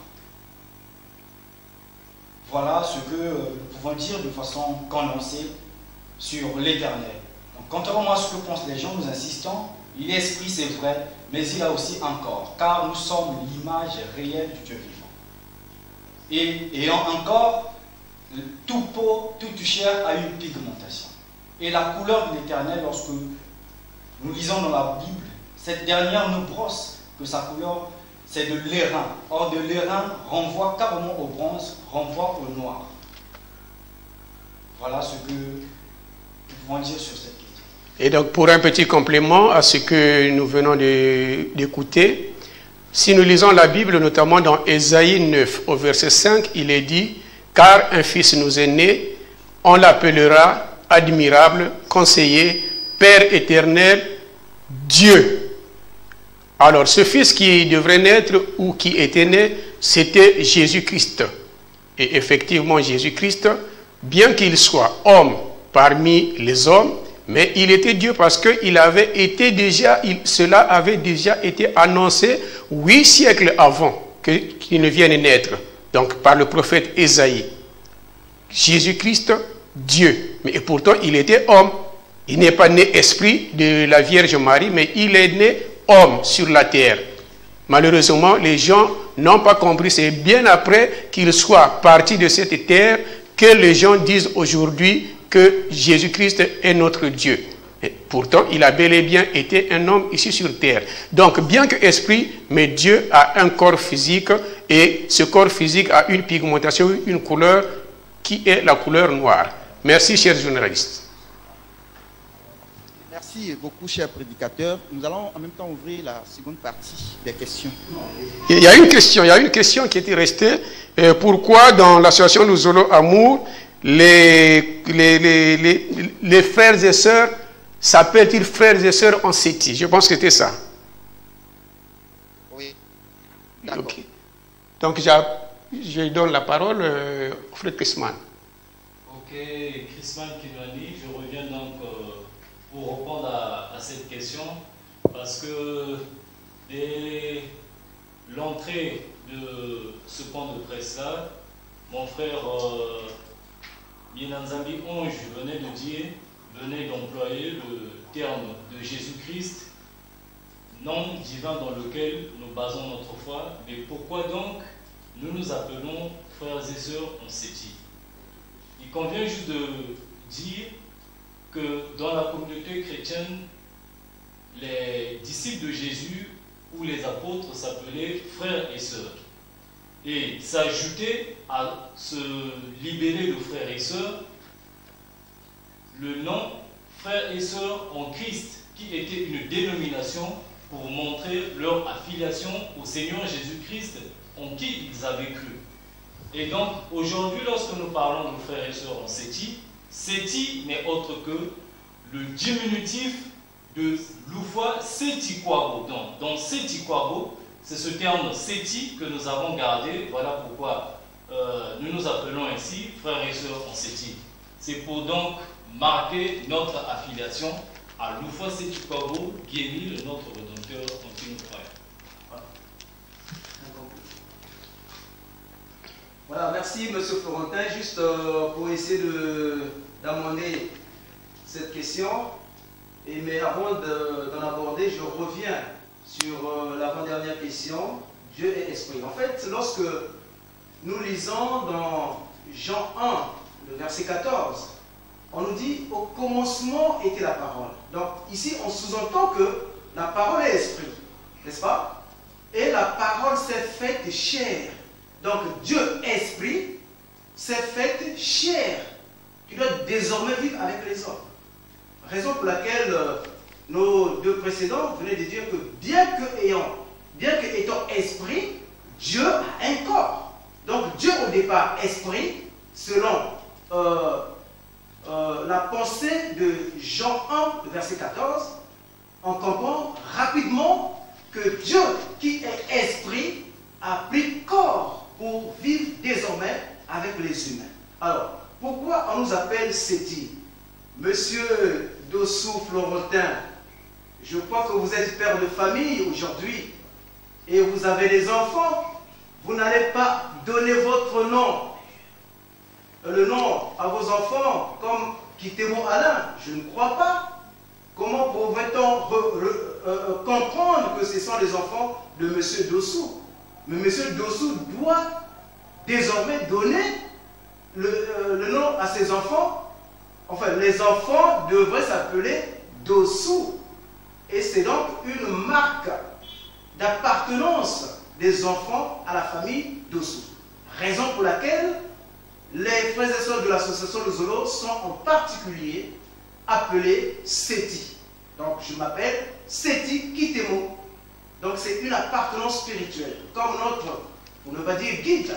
Voilà ce que nous pouvons dire de façon condensée sur l'Éternel. Donc, contrairement à ce que pensent les gens, nous insistons, il est esprit, c'est vrai, mais il a aussi un corps, car nous sommes l'image réelle du Dieu vivant. Et ayant un corps, tout peau, toute chair a une pigmentation. Et la couleur de l'Éternel, lorsque nous lisons dans la Bible, cette dernière nous brosse que sa couleur, c'est de l'airain. Or, de l'airain renvoie carrément au bronze, renvoie au noir. Voilà ce que nous pouvons dire sur cette question. Et donc, pour un petit complément à ce que nous venons d'écouter, si nous lisons la Bible, notamment dans Ésaïe 9, au verset 5, il est dit: car un fils nous est né, on l'appellera admirable, conseiller, Père éternel, Dieu. Alors, ce fils qui devrait naître ou qui était né, c'était Jésus-Christ. Et effectivement, Jésus-Christ, bien qu'il soit homme parmi les hommes, mais il était Dieu parce que cela avait déjà été annoncé 8 siècles avant qu'il ne vienne naître. Donc, par le prophète Ésaïe. Jésus-Christ, Dieu. Mais pourtant, il était homme. Il n'est pas né esprit de la Vierge Marie, mais il est né homme sur la terre. Malheureusement, les gens n'ont pas compris. C'est bien après qu'il soit parti de cette terre que les gens disent aujourd'hui que Jésus-Christ est notre Dieu. Et pourtant, il a bel et bien été un homme ici sur terre. Donc, bien que esprit, mais Dieu a un corps physique, et ce corps physique a une pigmentation, une couleur qui est la couleur noire. Merci, chers journalistes. Merci beaucoup, cher prédicateur. Nous allons en même temps ouvrir la seconde partie des questions. Il y a une question qui était restée. Pourquoi dans l'association Luzolo Amour, les frères et sœurs s'appellent-ils frères et sœurs en séti? Je pense que c'était ça. Oui. D'accord. Okay. Donc, je donne la parole au frère Chrisman. Ok, Chrisman Kinwani, je reviens donc pour répondre à cette question, parce que dès l'entrée de ce point de presse-là, mon frère Yenanzambi Onge venait d'employer le terme de Jésus-Christ, nom divin dans lequel nous basons notre foi. Mais pourquoi donc nous nous appelons frères et sœurs en séti? Il convient juste de dire que dans la communauté chrétienne, les disciples de Jésus ou les apôtres s'appelaient frères et sœurs. Et s'ajouter à ce libellé de frères et sœurs le nom frères et sœurs en Christ, qui était une dénomination pour montrer leur affiliation au Seigneur Jésus-Christ en qui ils avaient cru. Et donc aujourd'hui, lorsque nous parlons de frères et sœurs en séti, séti n'est autre que le diminutif de l'Ufwa Seti-Kwabo. Donc Seti-Kwabo, c'est ce terme Seti que nous avons gardé. Voilà pourquoi nous nous appelons ainsi frères et sœurs en Seti. C'est pour donc marquer notre affiliation à l'Ufwa Seti-Kwabo, Guémil, notre Rédempteur, en nous frère. Voilà, merci M. Florentin. Juste pour essayer d'amender cette question, mais avant d'en aborder, je reviens sur l'avant-dernière question, Dieu est esprit. En fait, lorsque nous lisons dans Jean 1, le verset 14, on nous dit « Au commencement était la parole ». Donc ici, on sous-entend que la parole est esprit, n'est-ce pas? Et la parole s'est faite chair. Donc Dieu esprit s'est faite chair, qui doit désormais vivre avec les hommes. Raison pour laquelle nos deux précédents venaient de dire que bien que étant esprit, Dieu a un corps. Donc Dieu au départ esprit, selon la pensée de Jean 1, verset 14, on comprend rapidement que Dieu qui est esprit a pris corps pour vivre désormais avec les humains. Alors, pourquoi on nous appelle Seti? Monsieur Dossou Florentin, je crois que vous êtes père de famille aujourd'hui et vous avez des enfants. Vous n'allez pas donner votre nom, le nom à vos enfants comme Kitemo Alain. Je ne crois pas. Comment pourrait-on comprendre que ce sont les enfants de Monsieur Dossou? Mais M. Dossou doit désormais donner le nom à ses enfants. Enfin, les enfants devraient s'appeler Dossou. Et c'est donc une marque d'appartenance des enfants à la famille Dossou. Raison pour laquelle les frères et sœurs de l'association Luzolo sont en particulier appelés Seti. Donc, je m'appelle Seti Kitemo. Donc c'est une appartenance spirituelle. Comme notre, pour ne pas dire guide,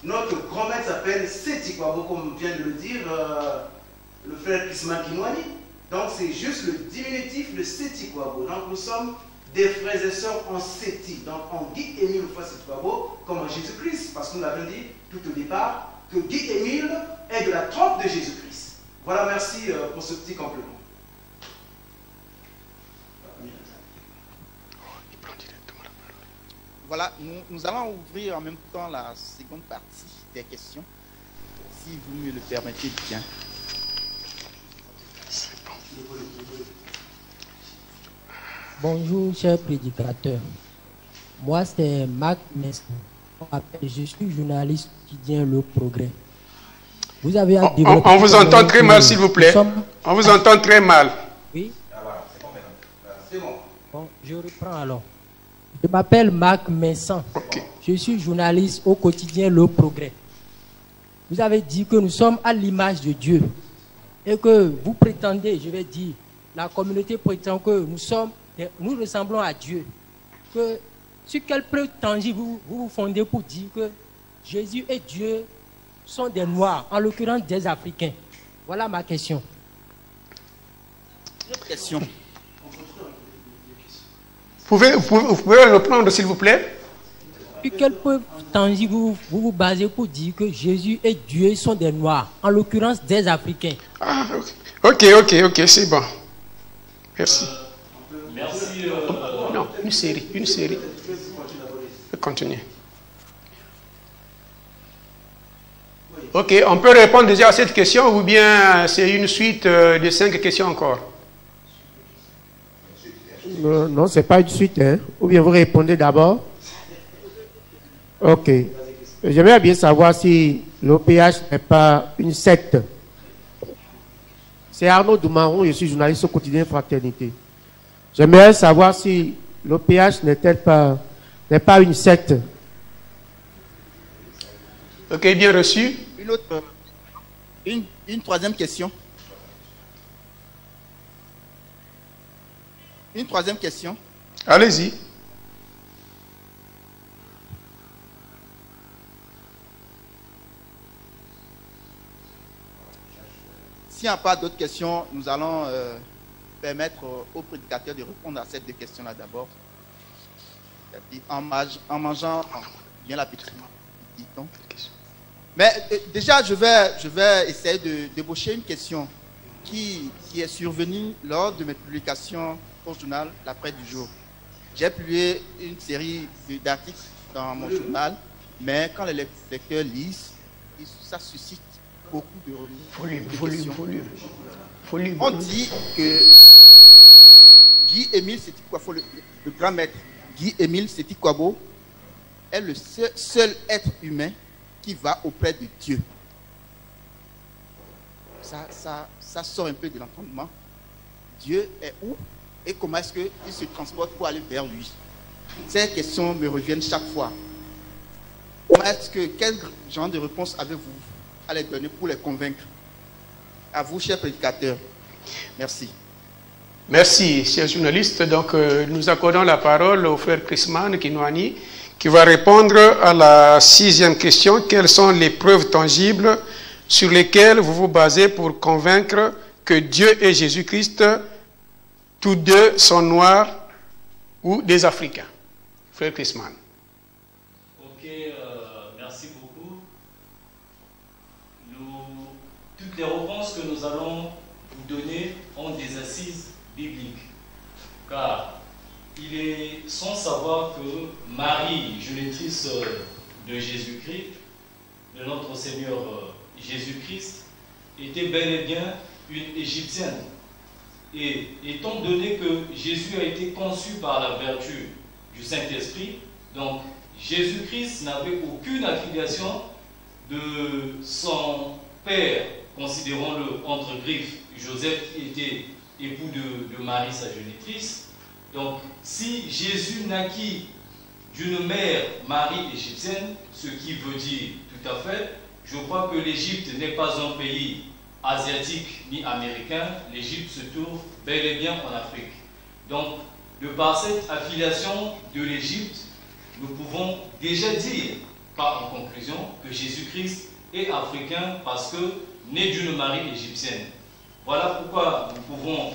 notre grand-mère s'appelle Seti Kwabo, comme vient de le dire le frère Chrisman Kinwani. Donc c'est juste le diminutif de Seti Kwabo. Donc nous sommes des frères et sœurs en Seti. Donc en Guy Émile fois Seti Kwabo, comme en Jésus-Christ. Parce que nous l'avons dit tout au départ que Guy Émile est de la trempe de Jésus-Christ. Voilà, merci pour ce petit complément. Voilà, nous allons ouvrir en même temps la seconde partie des questions, si vous me le permettez bien. Bonjour, cher prédicateur. Moi, c'est Marc Messin. Je suis journaliste quotidien Le Progrès. Vous avez on vous entend très mal, s'il vous plaît. On vous entend très mal. Oui. C'est bon. Bon, je reprends alors. Je m'appelle Marc Messin. Je suis journaliste au quotidien Le Progrès. Vous avez dit que nous sommes à l'image de Dieu et que vous prétendez, je vais dire, la communauté prétend que nous ressemblons à Dieu. Que sur quelle preuve tangible vous fondez pour dire que Jésus et Dieu sont des Noirs, en l'occurrence des Africains? Voilà ma question. Autre question. Vous pouvez le prendre, s'il vous plaît? Sur quelle preuve tangible vous basez pour dire que Jésus et Dieu sont des Noirs, en l'occurrence des Africains? Ah, ok, c'est bon. Merci. Merci. Non, une série. Continuez. Ok, on peut répondre déjà à cette question ou bien c'est une suite de 5 questions encore? Non, ce n'est pas une suite. Hein. Ou bien vous répondez d'abord? Ok. J'aimerais bien savoir si l'OPH n'est pas une secte. C'est Arnaud Doumarou, je suis journaliste au quotidien Fraternité. J'aimerais savoir si l'OPH n'est pas une secte. Ok, bien reçu. Une troisième question. Une troisième question. Allez-y. S'il n'y a pas d'autres questions, nous allons permettre au prédicateur de répondre à ces deux questions-là d'abord. En mangeant bien l'appétit, dit-on. Mais déjà, je vais essayer de débaucher une question qui est survenue lors de mes publications au journal La Presse du Jour. J'ai publié une série d'articles dans mon journal, mais quand les lecteurs lisent, ça suscite beaucoup de volume. On dit que Guy-Émile Séti-Kouabo, le grand maître Guy-Émile Séti-Kouabo, est le seul être humain qui va auprès de Dieu. Ça sort un peu de l'entendement. Dieu est où et comment est-ce qu'il se transporte pour aller vers lui? Ces questions me reviennent chaque fois. Quel genre de réponse avez-vous à les donner pour les convaincre? À vous, chers prédicateurs. Merci. Merci, chers journalistes. Donc, nous accordons la parole au frère Chrisman Kinoani, qui va répondre à la 6e question. Quelles sont les preuves tangibles sur lesquelles vous vous basez pour convaincre que Dieu et Jésus-Christ, tous deux, sont noirs ou des Africains? Frère Chrisman. Ok, merci beaucoup. Toutes les réponses que nous allons vous donner ont des assises bibliques. Car il est sans savoir que Marie, génitrice de Jésus-Christ, de notre Seigneur Jésus-Christ, était bel et bien une Égyptienne. Et étant donné que Jésus a été conçu par la vertu du Saint-Esprit, donc Jésus-Christ n'avait aucune affiliation de son père, considérons-le entre griffes, Joseph, qui était époux de Marie, sa génitrice. Donc, si Jésus naquit d'une mère Marie égyptienne, ce qui veut dire tout à fait, je crois que l'Égypte n'est pas un pays asiatique ni américain, l'Égypte se trouve bel et bien en Afrique. Donc, de par cette affiliation de l'Égypte, nous pouvons déjà dire, par en conclusion, que Jésus-Christ est africain parce que né d'une Marie égyptienne. Voilà pourquoi nous pouvons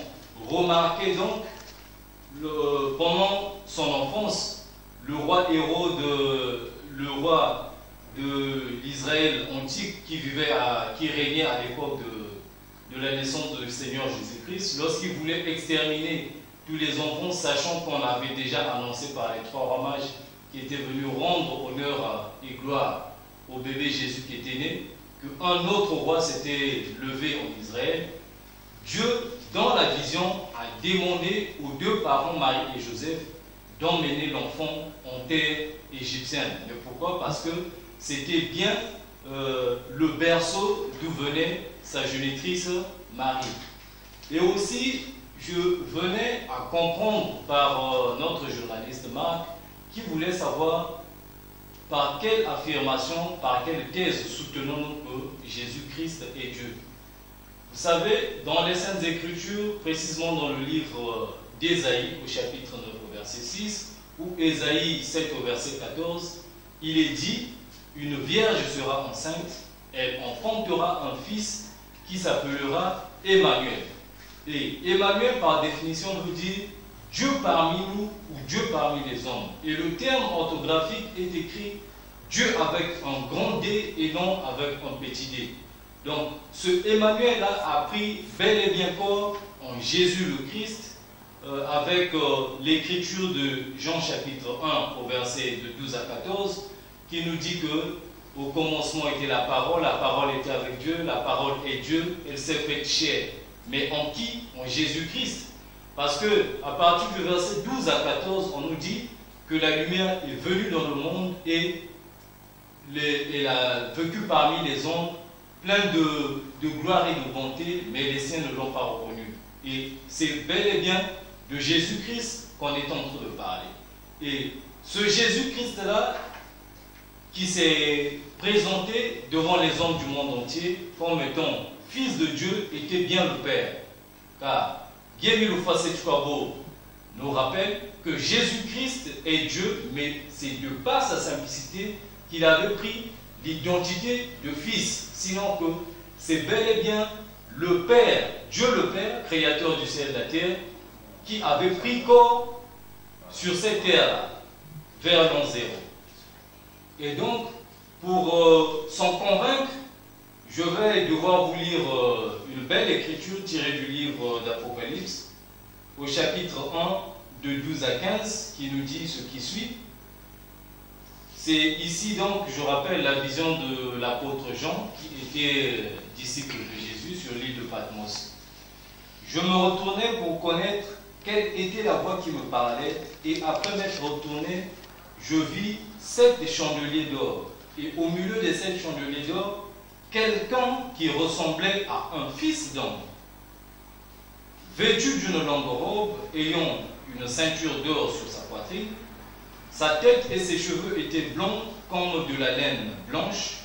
remarquer donc, pendant son enfance, le roi Hérode, le roi de l'Israël antique qui régnait à l'époque de la naissance du Seigneur Jésus-Christ, lorsqu'il voulait exterminer tous les enfants, sachant qu'on avait déjà annoncé par les 3 rois mages qui étaient venus rendre honneur et gloire au bébé Jésus qui était né, qu'un autre roi s'était levé en Israël. Dieu, dans la vision, a demandé aux 2 parents, Marie et Joseph, d'emmener l'enfant en terre égyptienne. Mais pourquoi? Parce que c'était bien le berceau d'où venait sa génitrice Marie. Et aussi, je venais à comprendre par notre journaliste Marc, qui voulait savoir par quelle affirmation, par quelle thèse soutenons-nous que Jésus-Christ est Dieu. Vous savez, dans les Saintes Écritures, précisément dans le livre d'Ésaïe, au chapitre 9, au verset 6, ou Ésaïe 7, au verset 14, il est dit, une vierge sera enceinte, elle enfantera un fils qui s'appellera Emmanuel. Et Emmanuel, par définition, veut dire Dieu parmi nous ou Dieu parmi les hommes. Et le terme orthographique est écrit Dieu avec un grand D et non avec un petit d. Donc, ce Emmanuel-là a pris bel et bien corps en Jésus le Christ, avec l'écriture de Jean chapitre 1 au verset de 12 à 14, qui nous dit que au commencement était la parole était avec Dieu, la parole est Dieu, elle s'est faite chair. Mais en qui? En Jésus-Christ. Parce que à partir du verset 12 à 14, on nous dit que la lumière est venue dans le monde et elle a vécu parmi les hommes, plein de gloire et de bonté, mais les siens ne l'ont pas reconnu. Et c'est bel et bien de Jésus-Christ qu'on est en train de parler. Et ce Jésus-Christ-là, qui s'est présenté devant les hommes du monde entier comme étant fils de Dieu, était bien le Père. Car Guy-Émile Séti-Kouabo nous rappelle que Jésus-Christ est Dieu, mais c'est de par sa simplicité qu'il avait pris l'identité de fils. Sinon que c'est bel et bien le Père, Dieu le Père, créateur du ciel et de la terre, qui avait pris corps sur cette terre-là, vers l'an 0. Et donc, pour s'en convaincre, je vais devoir vous lire une belle écriture tirée du livre d'Apocalypse, au chapitre 1, de 12 à 15, qui nous dit ce qui suit. C'est ici donc, je rappelle, la vision de l'apôtre Jean, qui était disciple de Jésus sur l'île de Patmos. Je me retournais pour connaître quelle était la voix qui me parlait, et après m'être retourné, je vis 7 chandeliers d'or. Et au milieu des 7 chandeliers d'or, quelqu'un qui ressemblait à un fils d'homme, vêtu d'une longue robe, ayant une ceinture d'or sur sa poitrine. Sa tête et ses cheveux étaient blonds comme de la laine blanche,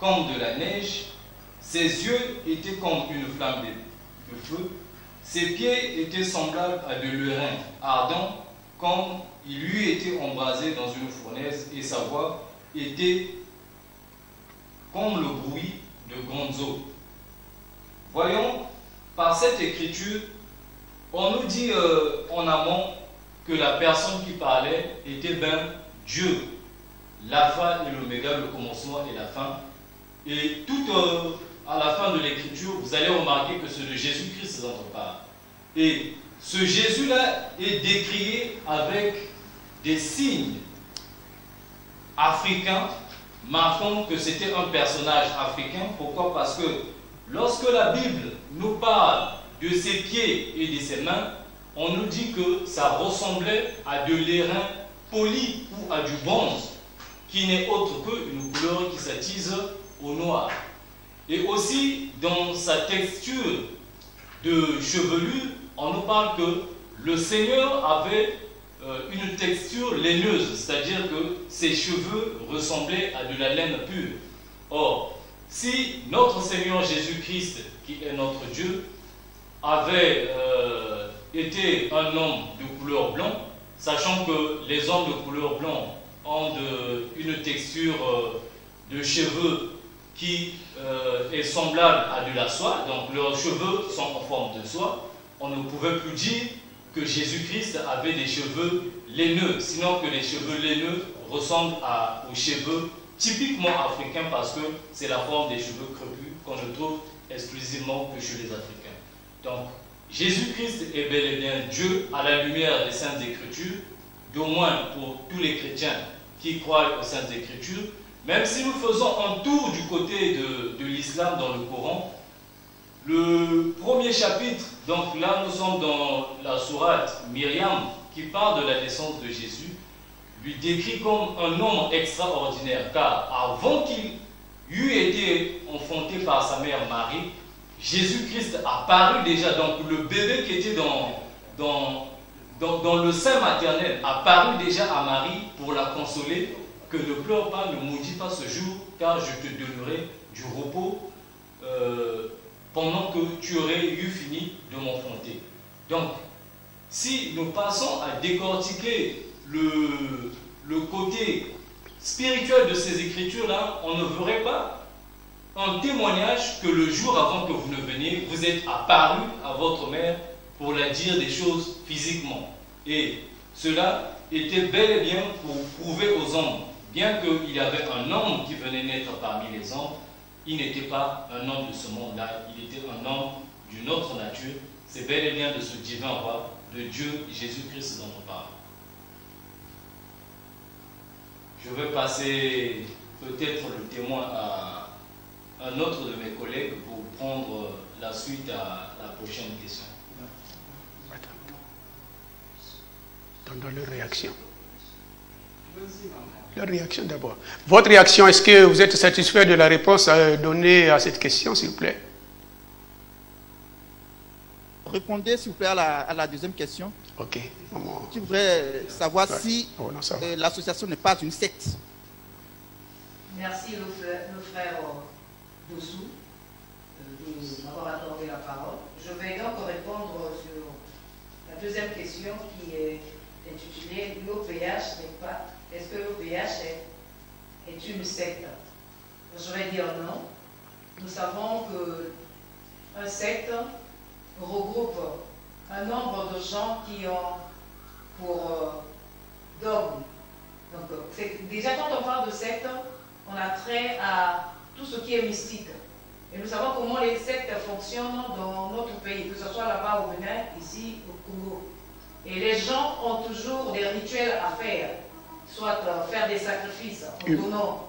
comme de la neige. Ses yeux étaient comme une flamme de feu. Ses pieds étaient semblables à de l'airain ardent, comme il lui était embrasé dans une fournaise, et sa voix était comme le bruit de grandes eaux. Voyons, par cette écriture, on nous dit en amont que la personne qui parlait était bien Dieu, l'alpha et l'oméga, le commencement et la fin. Et tout à la fin de l'écriture, vous allez remarquer que c'est de Jésus-Christ dont on parle. Et ce Jésus-là est décrié avec des signes africains, marquant que c'était un personnage africain. Pourquoi? Parce que lorsque la Bible nous parle de ses pieds et de ses mains, on nous dit que ça ressemblait à de l'airain poli ou à du bronze, qui n'est autre qu'une couleur qui s'attise au noir. Et aussi, dans sa texture de chevelure, on nous parle que le Seigneur avait une texture laineuse, c'est-à-dire que ses cheveux ressemblaient à de la laine pure. Or, si notre Seigneur Jésus-Christ, qui est notre Dieu, avait été un homme de couleur blanc, sachant que les hommes de couleur blanc ont une texture de cheveux qui est semblable à de la soie, donc leurs cheveux sont en forme de soie, on ne pouvait plus dire que Jésus-Christ avait des cheveux laineux, sinon que les cheveux laineux ressemblent aux cheveux typiquement africains, parce que c'est la forme des cheveux crépus qu'on ne trouve exclusivement que chez les Africains. Donc, Jésus-Christ est bel et bien Dieu à la lumière des Saintes Écritures, d'au moins pour tous les chrétiens qui croient aux Saintes Écritures. Même si nous faisons un tour du côté de l'islam dans le Coran, le premier chapitre, donc là nous sommes dans la sourate Myriam, qui parle de la naissance de Jésus, lui décrit comme un homme extraordinaire, car avant qu'il eût été enfanté par sa mère Marie, Jésus-Christ a paru déjà, donc le bébé qui était dans le sein maternel a paru déjà à Marie pour la consoler, que ne pleure pas, ne maudis pas ce jour, car je te donnerai du repos pendant que tu aurais eu fini de m'enfanter. Donc, si nous passons à décortiquer le côté spirituel de ces écritures-là, on ne verrait pas un témoignage que le jour avant que vous ne veniez, vous êtes apparu à votre mère pour la dire des choses physiquement. Et cela était bel et bien pour prouver aux hommes, bien qu'il y avait un homme qui venait naître parmi les hommes, il n'était pas un homme de ce monde-là, il était un homme d'une autre nature. C'est bel et bien de ce divin roi, de Dieu Jésus-Christ dont on parle. Je vais passer peut-être le témoin à un autre de mes collègues pour prendre la suite à la prochaine question. Dans leur réaction. Leur réaction d'abord. Votre réaction, est-ce que vous êtes satisfait de la réponse donnée à cette question, s'il vous plaît? Répondez, s'il vous plaît, à la deuxième question. Ok. Je voudrais savoir si l'association n'est pas une secte. Merci le frère Dossou de m'avoir accordé la parole. Je vais donc répondre sur la deuxième question qui est intitulée l'OPH n'est pas. Est-ce que l'OPH est une secte? Je vais dire non. Nous savons que un secte regroupe un nombre de gens qui ont pour dogme. Donc, déjà quand on parle de secte, on a trait à tout ce qui est mystique. Et nous savons comment les sectes fonctionnent dans notre pays, que ce soit là-bas au Bénin, ici au Congo. Et les gens ont toujours des rituels à faire, soit faire des sacrifices en donnant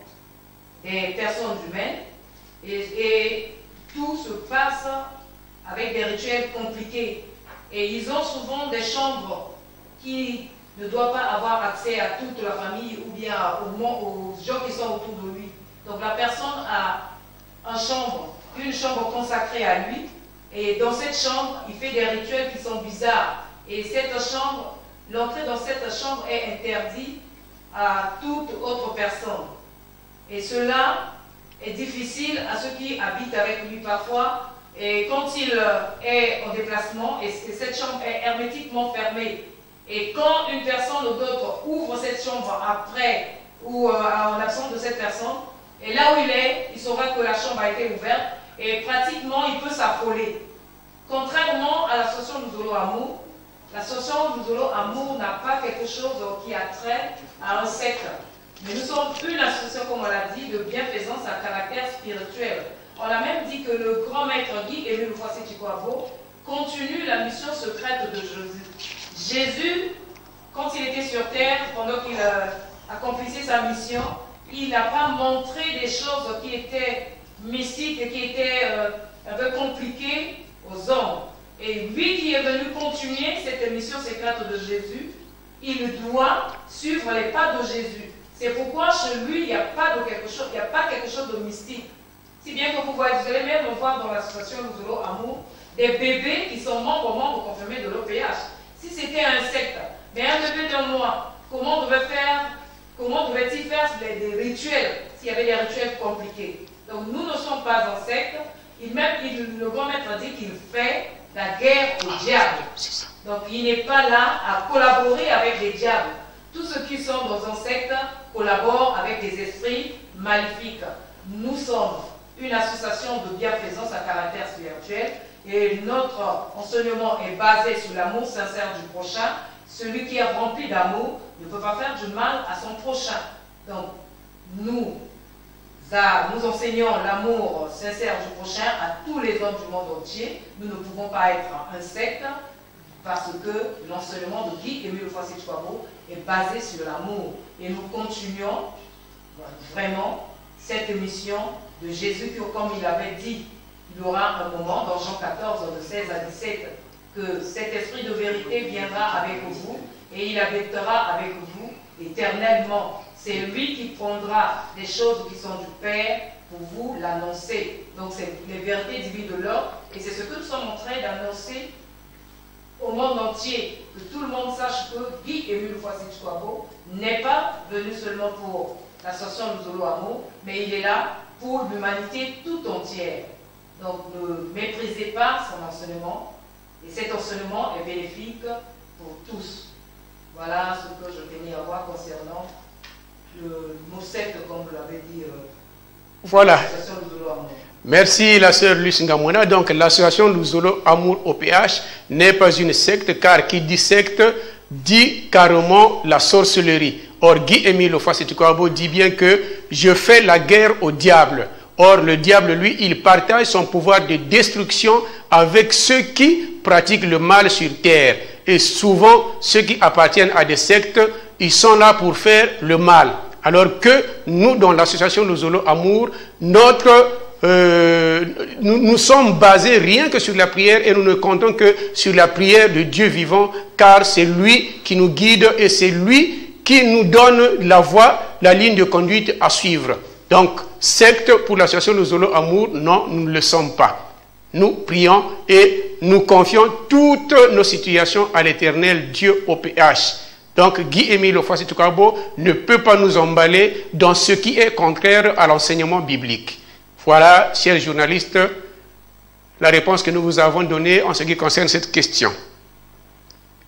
des personnes humaines, et tout se passe avec des rituels compliqués. Et ils ont souvent des chambres qui ne doivent pas avoir accès à toute la famille ou bien aux gens qui sont autour de lui. Donc la personne a une chambre consacrée à lui, et dans cette chambre, il fait des rituels qui sont bizarres. Et cette chambre, l'entrée dans cette chambre est interdite à toute autre personne. Et cela est difficile à ceux qui habitent avec lui parfois. Et quand il est en déplacement, et cette chambre est hermétiquement fermée, et quand une personne ou d'autres ouvre cette chambre après ou en l'absence de cette personne, et là où il est, il saura que la chambre a été ouverte, et pratiquement il peut s'affoler. Contrairement à l'association Luzolo Amour, l'association Luzolo Amour n'a pas quelque chose qui a trait à un secte. Mais nous sommes une association, comme on l'a dit, de bienfaisance à caractère spirituel. On a même dit que le grand maître Guy Émile Houphouët-Boigny continue la mission secrète de Jésus. Jésus, quand il était sur terre, pendant qu'il accomplissait sa mission, il n'a pas montré des choses qui étaient mystiques et qui étaient un peu compliquées aux hommes. Et lui qui est venu continuer cette mission secrète de Jésus, il doit suivre les pas de Jésus. C'est pourquoi chez lui, il n'y a pas quelque chose de mystique. Si bien que vous allez même voir dans l'association Luzolo Amour des bébés qui sont membres confirmés de l'OPH. Si c'était un secte, mais un bébé de mois, comment devait-il faire des rituels s'il y avait des rituels compliqués? Donc nous ne sommes pas un secte. Le grand maître dit qu'il fait la guerre au diable. Donc il n'est pas là à collaborer avec les diables. Tous ceux qui sont dans un secte collaborent avec des esprits maléfiques. Nous sommes une association de bienfaisance à caractère spirituel et notre enseignement est basé sur l'amour sincère du prochain. Celui qui est rempli d'amour ne peut pas faire du mal à son prochain. Donc nous enseignons l'amour sincère du prochain à tous les hommes du monde entier. Nous ne pouvons pas être un secte parce que l'enseignement de Guy Émile Houphouët-Boigny est basé sur l'amour. Et nous continuons vraiment cette mission de Jésus, que comme il avait dit, il y aura un moment dans Jean 14, de 16 à 17, que cet esprit de vérité viendra avec vous et il habitera avec vous éternellement. C'est lui qui prendra des choses qui sont du Père pour vous l'annoncer. Donc c'est les vérités divines de l'ordre et c'est ce que nous sommes en train d'annoncer au monde entier, que tout le monde sache que Guy Émile Houphouët-Boigny n'est pas venu seulement pour l'association Luzolo Amour, mais il est là pour l'humanité tout entière. Donc ne méprisez pas son enseignement, et cet enseignement est bénéfique pour tous. Voilà ce que je tenais à voir concernant le mot secte, comme vous l'avez dit. Voilà. L'association Luzolo Amour. Merci la sœur Luce Ngamona. Donc l'association Luzolo Amour OPH n'est pas une secte, car qui dit secte dit carrément la sorcellerie. Or Guy Émile Houphouët-Boigny dit bien que je fais la guerre au diable. Or le diable, lui, il partage son pouvoir de destruction avec ceux qui pratiquent le mal sur terre. Et souvent, ceux qui appartiennent à des sectes, ils sont là pour faire le mal. Alors que nous, dans l'association Luzolo Amour, nous sommes basés rien que sur la prière et nous ne comptons que sur la prière de Dieu vivant, car c'est lui qui nous guide et c'est lui qui nous donne la voie, la ligne de conduite à suivre. Donc, secte pour l'association Luzolo Amour, non, nous ne le sommes pas. Nous prions et nous confions toutes nos situations à l'éternel Dieu OPH. Donc, Guy Émile Houphouët-Boigny ne peut pas nous emballer dans ce qui est contraire à l'enseignement biblique. Voilà, chers journalistes, la réponse que nous vous avons donnée en ce qui concerne cette question.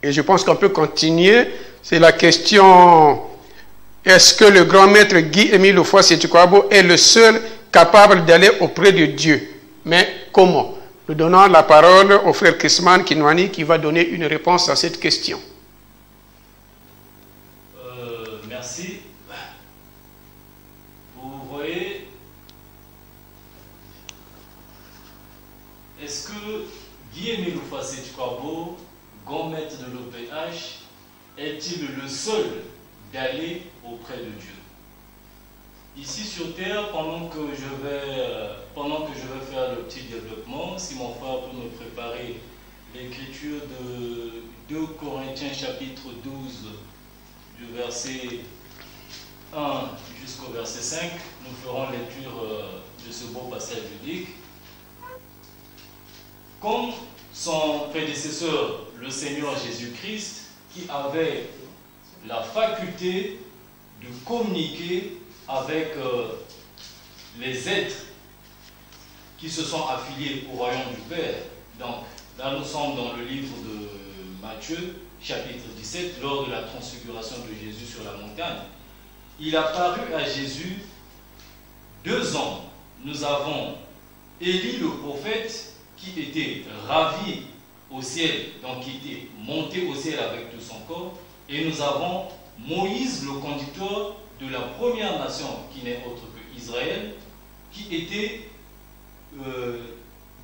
Et je pense qu'on peut continuer. C'est la question, est-ce que le grand maître Guy Émile Houphouët-Boigny est le seul capable d'aller auprès de Dieu? Mais comment? Nous donnons la parole au frère Chrisman Kinwani qui va donner une réponse à cette question. Merci. Vous voyez, est-ce que Guy-Émile Oufasset-Kwabo, grand maître de l'OPH, est-il le seul d'aller auprès de Dieu? Ici sur terre, pendant que je vais faire le petit développement, si mon frère peut me préparer l'écriture de 2 Corinthiens chapitre 12, du verset 1 jusqu'au verset 5, nous ferons lecture de ce beau passage biblique. Comme son prédécesseur, le Seigneur Jésus-Christ, qui avait la faculté de communiquer avec les êtres qui se sont affiliés au royaume du Père. Donc, là nous sommes dans le livre de Matthieu, chapitre 17, lors de la transfiguration de Jésus sur la montagne. Il a paru à Jésus 2 hommes. Nous avons Élie le prophète qui était ravi au ciel, donc qui était monté au ciel avec tout son corps, et nous avons Moïse le conducteur de la première nation qui n'est autre que Israël, qui était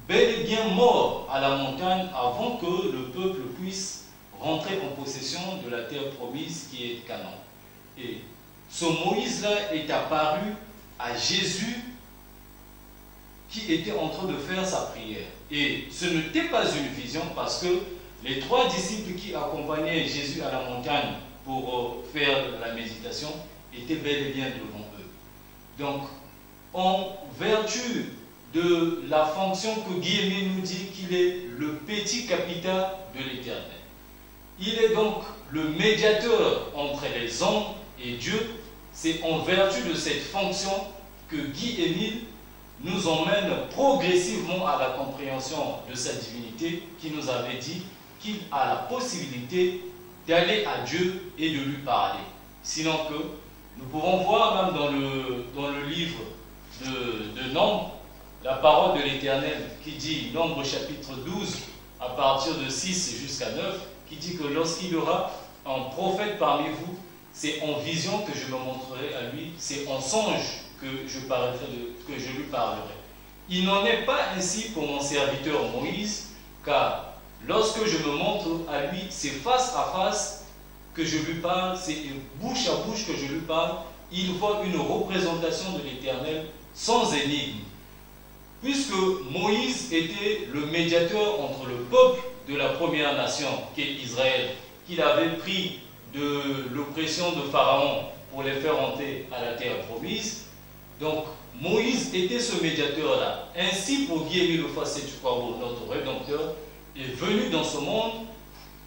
bel et bien mort à la montagne avant que le peuple puisse rentrer en possession de la terre promise qui est Canaan. Et ce Moïse-là est apparu à Jésus qui était en train de faire sa prière. Et ce n'était pas une vision parce que les 3 disciples qui accompagnaient Jésus à la montagne pour faire la méditation étaient bel et bien devant eux. Donc, en vertu de la fonction que Guy-Émile nous dit qu'il est le petit capital de l'Éternel, il est donc le médiateur entre les hommes et Dieu. C'est en vertu de cette fonction que Guy-Émile nous emmène progressivement à la compréhension de sa divinité, qui nous avait dit qu'il a la possibilité d'aller à Dieu et de lui parler. Sinon que nous pouvons voir même dans le livre de Nombre, la parole de l'Éternel qui dit, Nombre chapitre 12, à partir de 6 jusqu'à 9, qui dit que lorsqu'il y aura un prophète parmi vous, c'est en vision que je me montrerai à lui, c'est en songe que je lui parlerai. Il n'en est pas ainsi pour mon serviteur Moïse, car lorsque je me montre à lui, c'est face à face que je lui parle, c'est bouche à bouche que je lui parle. Il faut une représentation de l'Éternel sans énigme. Puisque Moïse était le médiateur entre le peuple de la première nation, qui est Israël, qu'il avait pris de l'oppression de Pharaon pour les faire entrer à la terre promise. Donc, Moïse était ce médiateur-là. Ainsi, pour Guy-Émile Oufasset-Kwabo, notre Rédempteur, est venu dans ce monde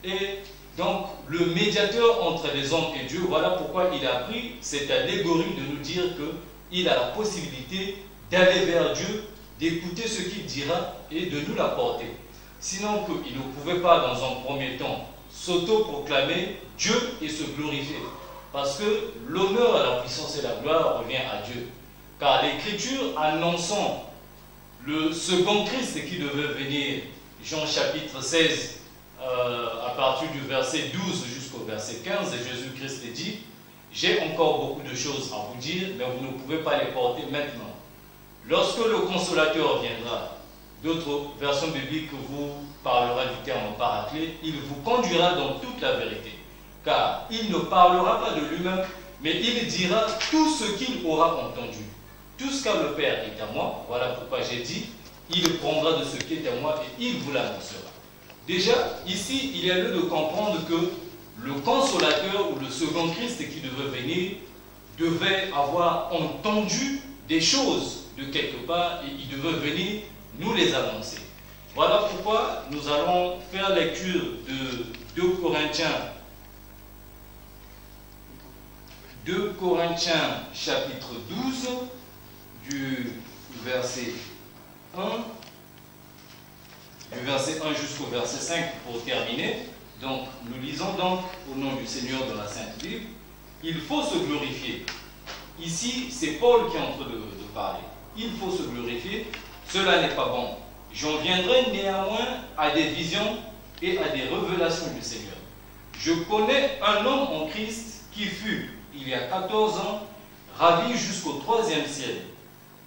et donc le médiateur entre les hommes et Dieu. Voilà pourquoi il a pris cette allégorie de nous dire qu'il a la possibilité d'aller vers Dieu, d'écouter ce qu'il dira et de nous l'apporter. Sinon qu'il ne pouvait pas, dans un premier temps, s'auto-proclamer Dieu et se glorifier. Parce que l'honneur, la puissance et la gloire revient à Dieu. Car l'Écriture annonçant le second Christ qui devait venir, Jean chapitre 16, à partir du verset 12 jusqu'au verset 15, Jésus-Christ dit, j'ai encore beaucoup de choses à vous dire, mais vous ne pouvez pas les porter maintenant. Lorsque le Consolateur viendra, d'autres versions bibliques vous parlera du terme paraclet, il vous conduira dans toute la vérité. Car il ne parlera pas de lui-même, mais il dira tout ce qu'il aura entendu. Tout ce qu'a le Père est à moi, voilà pourquoi j'ai dit, il prendra de ce qui est à moi et il vous l'annoncera. Déjà, ici, il y a lieu de comprendre que le Consolateur ou le second Christ qui devait venir devait avoir entendu des choses de quelque part et il devait venir nous les annoncer. Voilà pourquoi nous allons faire lecture de 2 Corinthiens chapitre 12 du verset 1 jusqu'au verset 5 pour terminer. Donc nous lisons donc au nom du Seigneur dans la Sainte Bible, il faut se glorifier. Ici c'est Paul qui est en train de parler. Il faut se glorifier, cela n'est pas bon. J'en viendrai néanmoins à des visions et à des révélations du Seigneur. Je connais un homme en Christ qui fut, il y a 14 ans, ravi jusqu'au 3e ciel.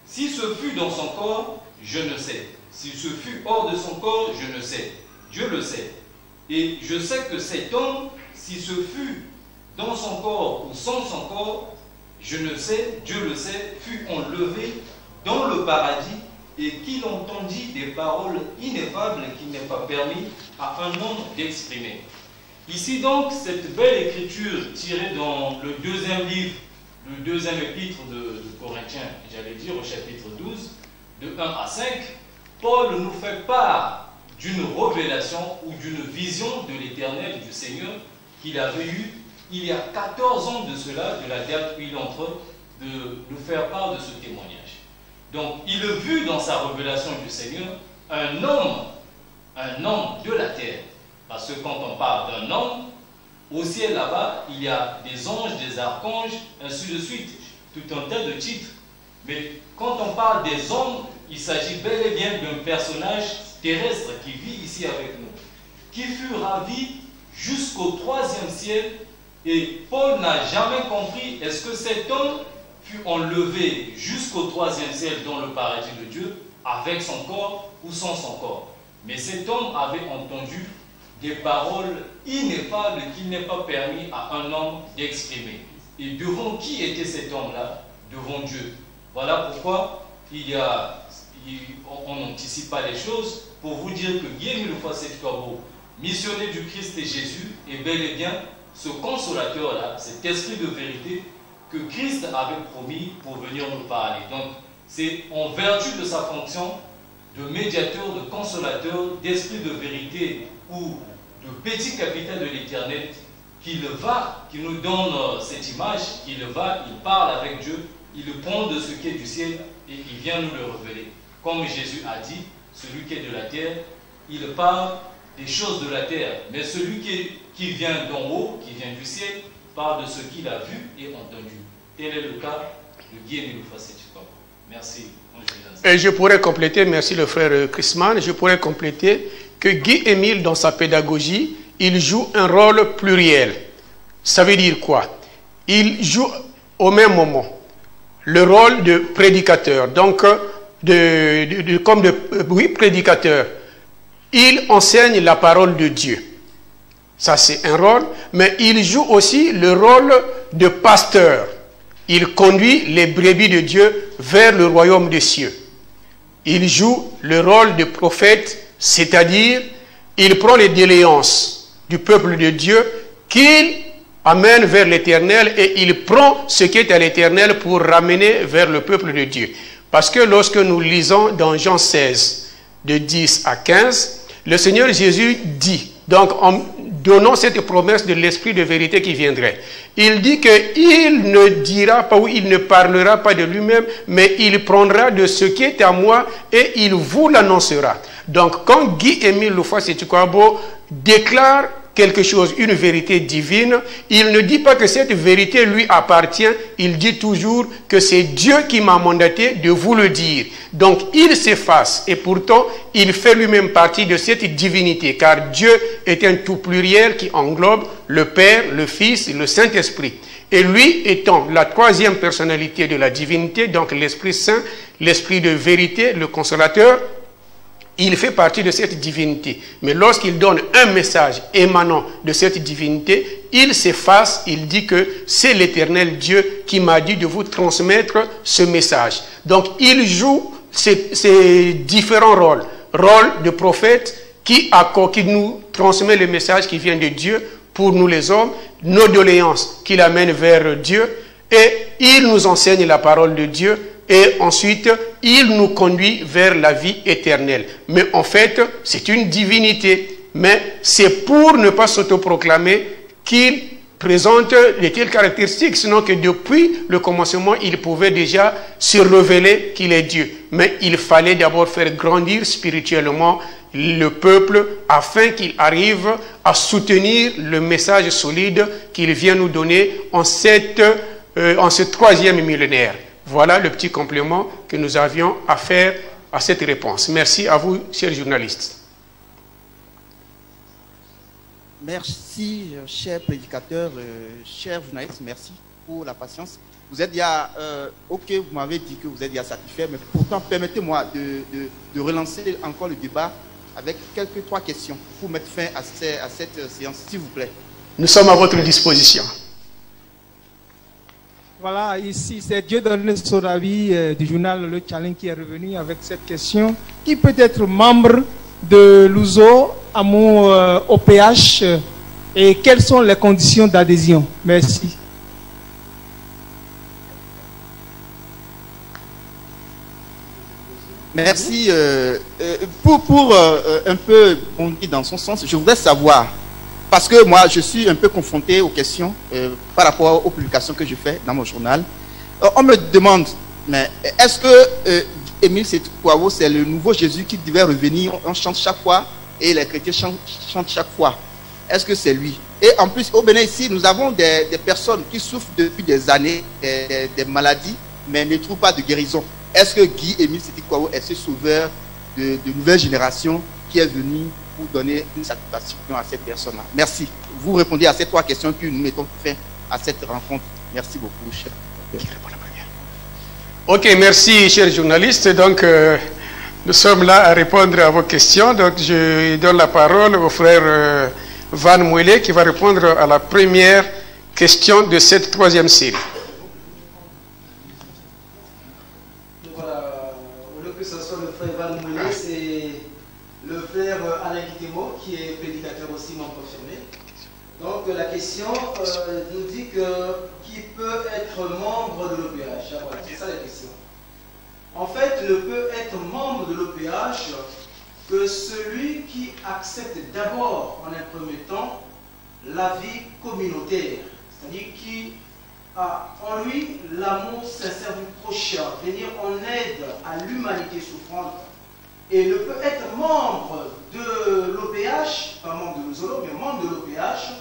Si ce fut dans son corps, je ne sais. Si ce fut hors de son corps, je ne sais. Dieu le sait. Et je sais que cet homme, si ce fut dans son corps ou sans son corps, je ne sais, Dieu le sait, fut enlevé dans le paradis et qu'il entendit des paroles ineffables qu'il n'est pas permis à un homme d'exprimer. Ici donc, cette belle écriture tirée dans le deuxième livre, le deuxième épître de Corinthiens, j'allais dire au chapitre 12, de 1 à 5, Paul nous fait part d'une révélation ou d'une vision de l'Éternel, du Seigneur, qu'il avait eu il y a 14 ans de cela, de la date où il est en train de nous faire part de ce témoignage. Donc, il a vu dans sa révélation du Seigneur un homme de la terre. Parce que quand on parle d'un homme, au ciel là-bas, il y a des anges, des archanges, ainsi de suite, tout un tas de titres. Mais quand on parle des hommes, il s'agit bel et bien d'un personnage terrestre qui vit ici avec nous, qui fut ravi jusqu'au 3e ciel. Et Paul n'a jamais compris, est-ce que cet homme fut enlevé jusqu'au 3e ciel dans le paradis de Dieu, avec son corps ou sans son corps. Mais cet homme avait entendu des paroles ineffables qu'il n'est pas permis à un homme d'exprimer. Et devant qui était cet homme-là? Devant Dieu. Voilà pourquoi on n'anticipe pas les choses pour vous dire que Guillaume Lufasset-Kwabo, missionnaire du Christ et Jésus, est bel et bien ce consolateur-là, cet esprit de vérité que Christ avait promis pour venir nous parler. Donc, c'est en vertu de sa fonction de médiateur, de consolateur, d'esprit de vérité ou de petit capitaine de l'Éternel qu'il nous donne cette image, il parle avec Dieu, il prend de ce qui est du ciel et il vient nous le révéler. Comme Jésus a dit, celui qui est de la terre, il parle des choses de la terre, mais celui qui vient d'en haut, qui vient du ciel, parle de ce qu'il a vu et entendu. Tel est le cas de Guillaume Lufasset-Kwabo. Merci. Et je pourrais compléter, merci le frère Chrisman, je pourrais compléter que Guy-Émile, dans sa pédagogie, il joue un rôle pluriel. Ça veut dire quoi? Il joue au même moment le rôle de prédicateur, donc prédicateur. Il enseigne la parole de Dieu. Ça, c'est un rôle, mais il joue aussi le rôle de pasteur. Il conduit les brebis de Dieu vers le royaume des cieux. Il joue le rôle de prophète, c'est-à-dire, il prend les déléances du peuple de Dieu qu'il amène vers l'Éternel et il prend ce qui est à l'Éternel pour ramener vers le peuple de Dieu. Parce que lorsque nous lisons dans Jean 16, de 10 à 15, le Seigneur Jésus dit, donc en donnant cette promesse de l'Esprit de vérité qui viendrait, il dit qu'il ne dira pas ou il ne parlera pas de lui-même, mais il prendra de ce qui est à moi et il vous l'annoncera. Donc quand Guy-Émile Lufasset-Kwabo déclare quelque chose, une vérité divine, il ne dit pas que cette vérité lui appartient, il dit toujours que c'est Dieu qui m'a mandaté de vous le dire. Donc il s'efface et pourtant il fait lui-même partie de cette divinité, car Dieu est un tout pluriel qui englobe le Père, le Fils et le Saint-Esprit. Et lui étant la troisième personnalité de la divinité, donc l'Esprit Saint, l'Esprit de vérité, le Consolateur, il fait partie de cette divinité. Mais lorsqu'il donne un message émanant de cette divinité, il s'efface, il dit que c'est l'Éternel Dieu qui m'a dit de vous transmettre ce message. Donc il joue ces différents rôles. Rôle de prophète qui nous transmet le message qui vient de Dieu pour nous les hommes, nos doléances qu'il amène vers Dieu, et il nous enseigne la parole de Dieu, et ensuite, il nous conduit vers la vie éternelle. Mais en fait, c'est une divinité. Mais c'est pour ne pas s'autoproclamer qu'il présente de telles caractéristiques. Sinon que depuis le commencement, il pouvait déjà se révéler qu'il est Dieu. Mais il fallait d'abord faire grandir spirituellement le peuple afin qu'il arrive à soutenir le message solide qu'il vient nous donner en ce troisième millénaire. Voilà le petit complément que nous avions à faire à cette réponse. Merci à vous, chers journalistes. Merci, cher prédicateur, cher journaliste, merci pour la patience. Vous êtes déjà, ok, vous m'avez dit que vous êtes déjà satisfait, mais pourtant, permettez-moi de relancer encore le débat avec quelques 3 questions pour mettre fin à cette séance, s'il vous plaît. Nous sommes à votre disposition. Voilà, ici, c'est Dieudonné Sodabi du journal Le Challenge qui est revenu avec cette question. Qui peut être membre de l'USO à mon OPH et quelles sont les conditions d'adhésion? Merci. Merci. Pour un peu bondir dans son sens, je voudrais savoir, parce que moi je suis un peu confronté aux questions par rapport aux publications que je fais dans mon journal. On me demande, mais est-ce que Émile Sékou Kouao, c'est le nouveau Jésus qui devait revenir, on chante chaque fois et les chrétiens chantent chaque fois? Est-ce que c'est lui? Et en plus, au Bénin ici, nous avons des personnes qui souffrent depuis des années des maladies, mais ne trouvent pas de guérison. Est-ce que Guy Émile Sékou Kouao est ce sauveur de nouvelle génération qui est venu pour donner une satisfaction à cette personne-là? Merci. Vous répondez à ces 3 questions que nous mettons fin à cette rencontre. Merci beaucoup, cher. Ok, merci, chers journalistes. Donc, nous sommes là à répondre à vos questions. Donc, je donne la parole au frère Van Mouélé qui va répondre à la première question de cette 3e série. Voilà, au lieu que ce soit le frère Van Mouélé, c'est le frère Alain Guitemo qui est prédicateur aussi, non confirmé. Donc, la question nous dit que qui peut être membre de l'OPH? Voilà, c'est ça la question. En fait, ne peut être membre de l'OPH que celui qui accepte d'abord, en un premier temps, la vie communautaire, c'est-à-dire qui a en lui l'amour sincère du prochain, venir en aide à l'humanité souffrante, et ne peut être membre de l'OPH, pas membre de l'USOLO, mais membre de l'OPH,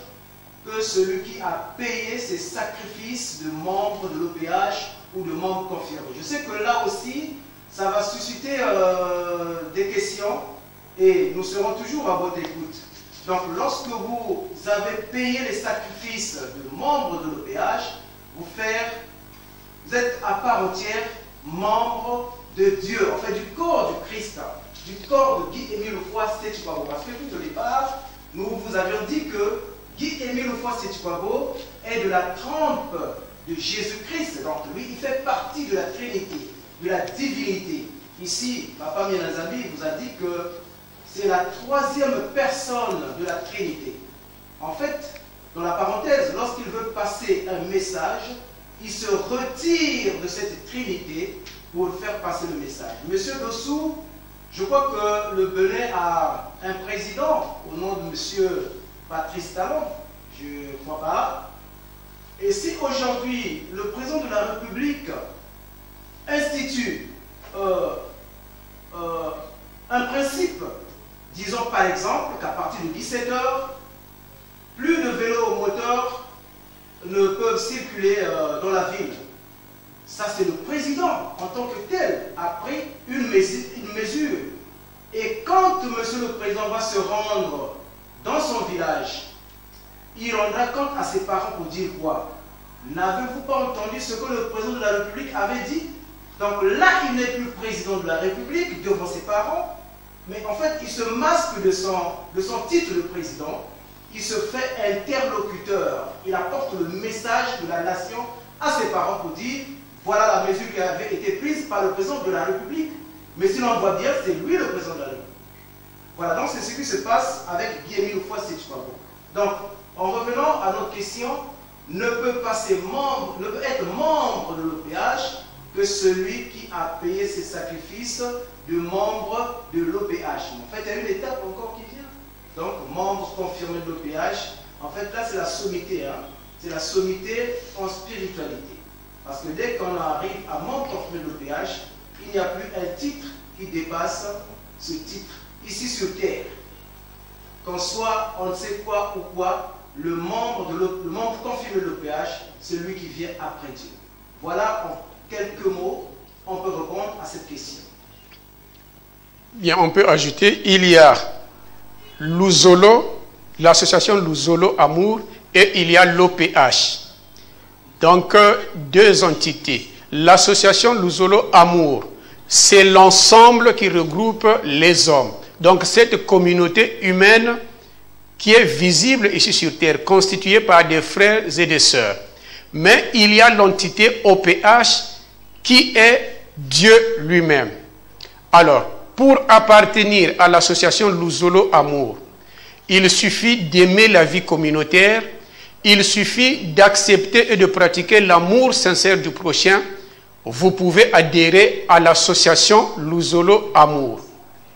que celui qui a payé ses sacrifices de membre de l'OPH ou de membre confirmé. Je sais que là aussi, ça va susciter des questions et nous serons toujours à votre écoute. Donc, lorsque vous avez payé les sacrifices de membre de l'OPH, vous êtes à part entière membre de Dieu, en fait du corps du Christ, du corps de Guy Émile Sékou Kouao. Parce que tout au départ, nous vous avions dit que Guy Émile Sékou Kouao est de la trempe de Jésus-Christ. Donc lui, il fait partie de la Trinité, de la divinité. Ici, Papa Mianazambi vous a dit que c'est la 3e personne de la Trinité. En fait, dans la parenthèse, lorsqu'il veut passer un message, il se retire de cette Trinité pour faire passer le message. Monsieur Dossou, je crois que le Bénin a un président au nom de Monsieur Patrice Talon, je ne crois pas. Et si aujourd'hui le président de la République institue un principe, disons par exemple qu'à partir de 17 h, plus de vélos moteurs ne peuvent circuler dans la ville. Ça, c'est le président en tant que tel a pris une mesure. Et quand monsieur le président va se rendre dans son village, il rendra compte à ses parents pour dire quoi? N'avez-vous pas entendu ce que le président de la République avait dit? Donc là, il n'est plus président de la République devant ses parents, mais en fait, il se masque de son titre de président, il se fait interlocuteur, il apporte le message de la nation à ses parents pour dire voilà la mesure qui avait été prise par le président de la République. Mais si l'on voit bien, c'est lui le président de la République. Voilà, donc c'est ce qui se passe avec Guy Émile Sékou Kouao. Donc, en revenant à notre question, ne peut être membre de l'OPH que celui qui a payé ses sacrifices de membre de l'OPH. En fait, il y a une étape encore qui vient. Donc, membre confirmé de l'OPH, en fait, là, c'est la sommité. Hein? C'est la sommité en spiritualité. Parce que dès qu'on arrive à membre confirmé de l'OPH, il n'y a plus un titre qui dépasse ce titre, ici sur terre. Qu'on soit on ne sait quoi ou quoi, le membre confirmé de l'OPH, c'est lui qui vient après Dieu. Voilà, en quelques mots, on peut répondre à cette question. Bien, on peut ajouter, il y a l'Ouzolo, l'association Luzolo Amour, et il y a l'OPH. Donc, deux entités. L'association Luzolo Amour, c'est l'ensemble qui regroupe les hommes. Donc, cette communauté humaine qui est visible ici sur Terre, constituée par des frères et des sœurs. Mais il y a l'entité OPH qui est Dieu lui-même. Alors, pour appartenir à l'association Luzolo Amour, il suffit d'aimer la vie communautaire, il suffit d'accepter et de pratiquer l'amour sincère du prochain. Vous pouvez adhérer à l'association Luzolo Amour.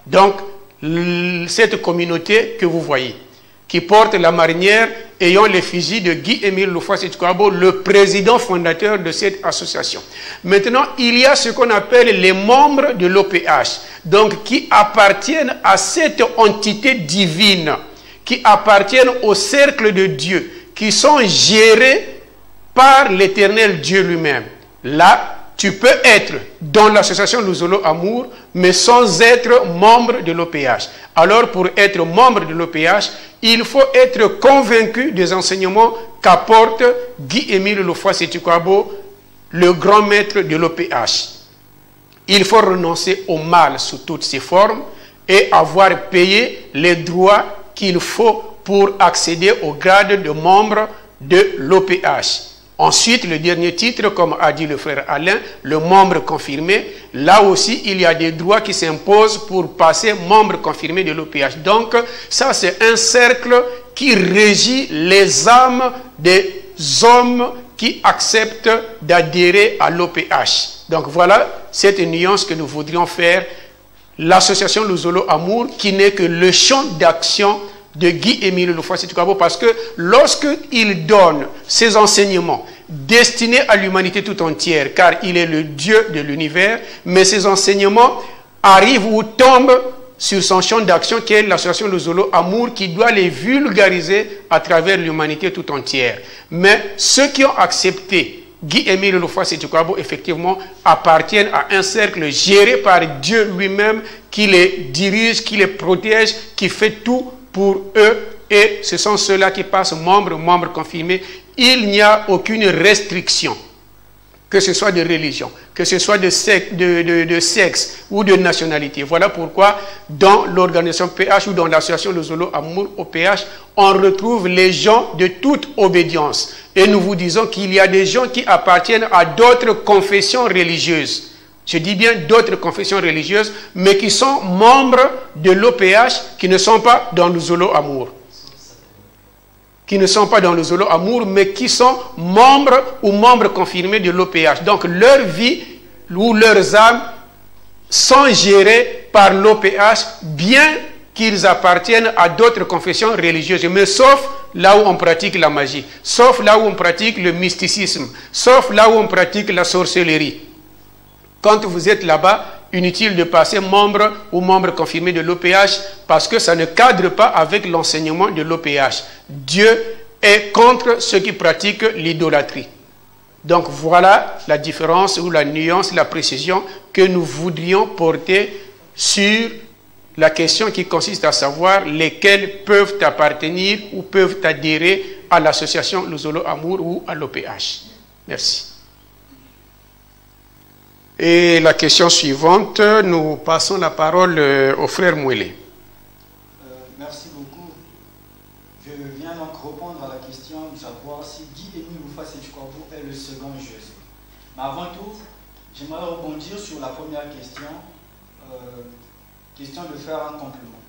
Donc, cette communauté que vous voyez, qui porte la marinière ayant l'effigie de Guy-Émile Loufa-Sitouabo, le président fondateur de cette association. Maintenant, il y a ce qu'on appelle les membres de l'OPH, donc qui appartiennent à cette entité divine, qui appartiennent au cercle de Dieu, qui sont gérés par l'éternel Dieu lui-même. Là, tu peux être dans l'association Luzolo Amour, mais sans être membre de l'OPH. Alors, pour être membre de l'OPH, il faut être convaincu des enseignements qu'apporte Guy-Émile Loufa-Sitouabo, le grand maître de l'OPH. Il faut renoncer au mal sous toutes ses formes et avoir payé les droits qu'il faut pour accéder au grade de membre de l'OPH. Ensuite, le dernier titre, comme a dit le frère Alain, le membre confirmé. Là aussi, il y a des droits qui s'imposent pour passer membre confirmé de l'OPH. Donc, ça, c'est un cercle qui régit les âmes des hommes qui acceptent d'adhérer à l'OPH. Donc, voilà cette nuance que nous voudrions faire. L'association Luzolo Amour, qui n'est que le champ d'action de Guy-Émile Loufa-Sitouabo, parce que lorsqu'il donne ses enseignements destinés à l'humanité tout entière, car il est le Dieu de l'univers, mais ses enseignements arrivent ou tombent sur son champ d'action qui est l'association Luzolo Amour, qui doit les vulgariser à travers l'humanité tout entière. Mais ceux qui ont accepté Guy-Émile Loufa-Sitouabo, effectivement, appartiennent à un cercle géré par Dieu lui-même, qui les dirige, qui les protège, qui fait tout pour eux, et ce sont ceux-là qui passent membres confirmés. Il n'y a aucune restriction, que ce soit de religion, que ce soit de sexe ou de nationalité. Voilà pourquoi dans l'organisation PH ou dans l'association Luzolo Amour au PH, on retrouve les gens de toute obédience. Et nous vous disons qu'il y a des gens qui appartiennent à d'autres confessions religieuses. Je dis bien d'autres confessions religieuses, mais qui sont membres de l'OPH, qui ne sont pas dans Luzolo Amour. Qui ne sont pas dans Luzolo Amour, mais qui sont membres ou membres confirmés de l'OPH. Donc leur vie ou leurs âmes sont gérées par l'OPH, bien qu'ils appartiennent à d'autres confessions religieuses, mais sauf là où on pratique la magie, sauf là où on pratique le mysticisme, sauf là où on pratique la sorcellerie. Quand vous êtes là-bas, inutile de passer membre ou membre confirmé de l'OPH parce que ça ne cadre pas avec l'enseignement de l'OPH. Dieu est contre ceux qui pratiquent l'idolâtrie. Donc voilà la différence ou la nuance, la précision que nous voudrions porter sur la question qui consiste à savoir lesquels peuvent appartenir ou peuvent adhérer à l'association Luzolo Amour ou à l'OPH. Merci. Et la question suivante, nous passons la parole au frère Mouélé. Merci beaucoup. Je viens donc répondre à la question de savoir si Guy-Émile Loufa-Sitouabo est le second Jésus. Mais avant tout, j'aimerais rebondir sur la première question, question de faire un compliment.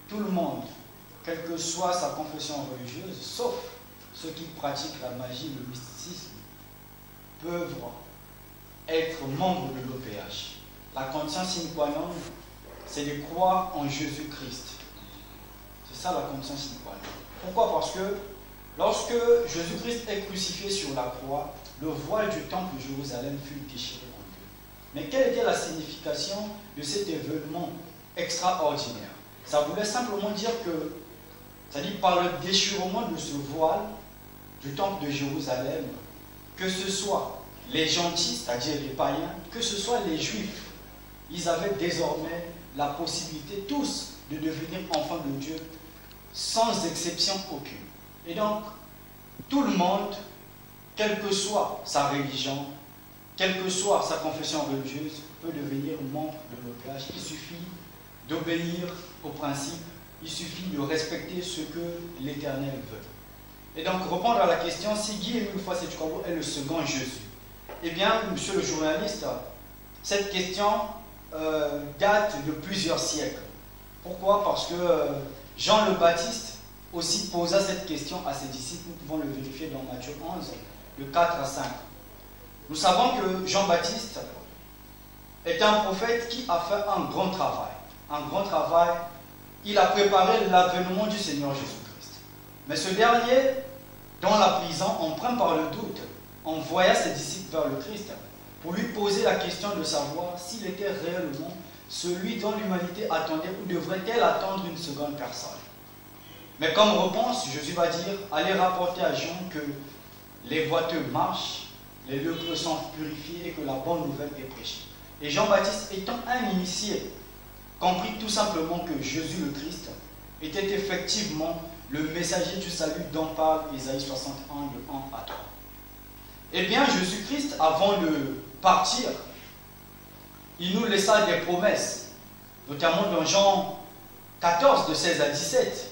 Tout le monde, quelle que soit sa confession religieuse, sauf ceux qui pratiquent la magie, le mysticisme, peuvent être membre de l'OPH. La condition sine qua non, c'est de croire en Jésus-Christ. C'est ça la condition sine qua non. Pourquoi? Parce que lorsque Jésus-Christ est crucifié sur la croix, le voile du temple de Jérusalem fut déchiré en deux. Mais quelle était la signification de cet événement extraordinaire? Ça voulait simplement dire que, c'est-à-dire par le déchirement de ce voile du temple de Jérusalem, que ce soit les gentils, c'est-à-dire les païens, que ce soit les juifs, ils avaient désormais la possibilité tous de devenir enfants de Dieu sans exception aucune. Et donc, tout le monde, quelle que soit sa religion, quelle que soit sa confession religieuse, peut devenir membre de l'OPH. Il suffit d'obéir aux principes, il suffit de respecter ce que l'Éternel veut. Et donc, répondre à la question, si Guy-Émile Foissé-Tukwabo est le second Jésus, eh bien, monsieur le journaliste, cette question date de plusieurs siècles. Pourquoi? Parce que Jean le Baptiste aussi posa cette question à ses disciples. Nous pouvons le vérifier dans Matthieu 11, de 4 à 5. Nous savons que Jean-Baptiste est un prophète qui a fait un grand travail. Un grand travail. Il a préparé l'avènement du Seigneur Jésus-Christ. Mais ce dernier, dans la prison, emprunt par le doute, envoya ses disciples vers le Christ pour lui poser la question de savoir s'il était réellement celui dont l'humanité attendait ou devrait-elle attendre une seconde personne. Mais comme réponse, Jésus va dire, allez rapporter à Jean que les boiteux marchent, les lépreux sont purifiés et que la bonne nouvelle est prêchée. Et Jean-Baptiste, étant un initié, comprit tout simplement que Jésus le Christ était effectivement le messager du salut dont parle Isaïe 61, de 1 à 3. Eh bien, Jésus-Christ, avant de partir, il nous laissa des promesses, notamment dans Jean 14, de 16 à 17.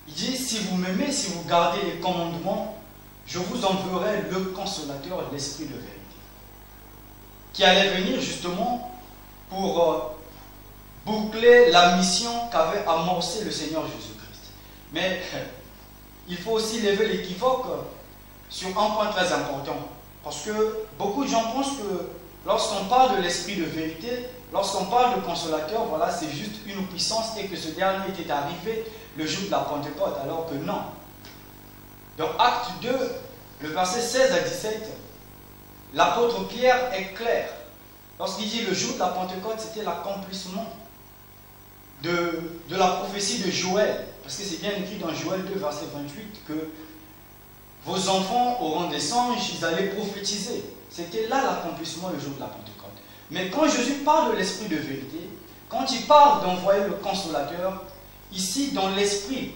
Il dit, si vous m'aimez, si vous gardez les commandements, je vous enverrai le consolateur, l'Esprit de vérité, qui allait venir justement pour boucler la mission qu'avait amorcée le Seigneur Jésus-Christ. Mais il faut aussi lever l'équivoque sur un point très important, parce que beaucoup de gens pensent que lorsqu'on parle de l'Esprit de vérité, lorsqu'on parle de consolateur, voilà, c'est juste une puissance et que ce dernier était arrivé le jour de la Pentecôte, alors que non. Dans Acte 2, le verset 16 à 17, l'apôtre Pierre est clair. Lorsqu'il dit le jour de la Pentecôte, c'était l'accomplissement de la prophétie de Joël. Parce que c'est bien écrit dans Joël 2, verset 28, que vos enfants auront des songes, ils allaient prophétiser. C'était là l'accomplissement le jour de la Pentecôte. Mais quand Jésus parle de l'Esprit de vérité, quand il parle d'envoyer le consolateur, ici dans l'esprit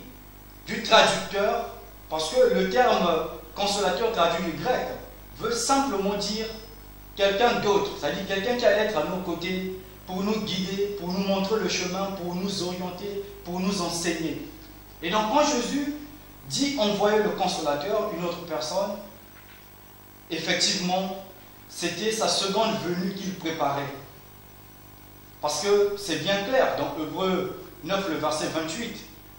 du traducteur, parce que le terme consolateur traduit du grec veut simplement dire quelqu'un d'autre, c'est-à-dire quelqu'un qui allait être à nos côtés pour nous guider, pour nous montrer le chemin, pour nous orienter, pour nous enseigner. Et donc quand Jésus dit envoyer le consolateur, une autre personne, effectivement, c'était sa seconde venue qu'il préparait. Parce que c'est bien clair dans Hébreux 9, le verset 28,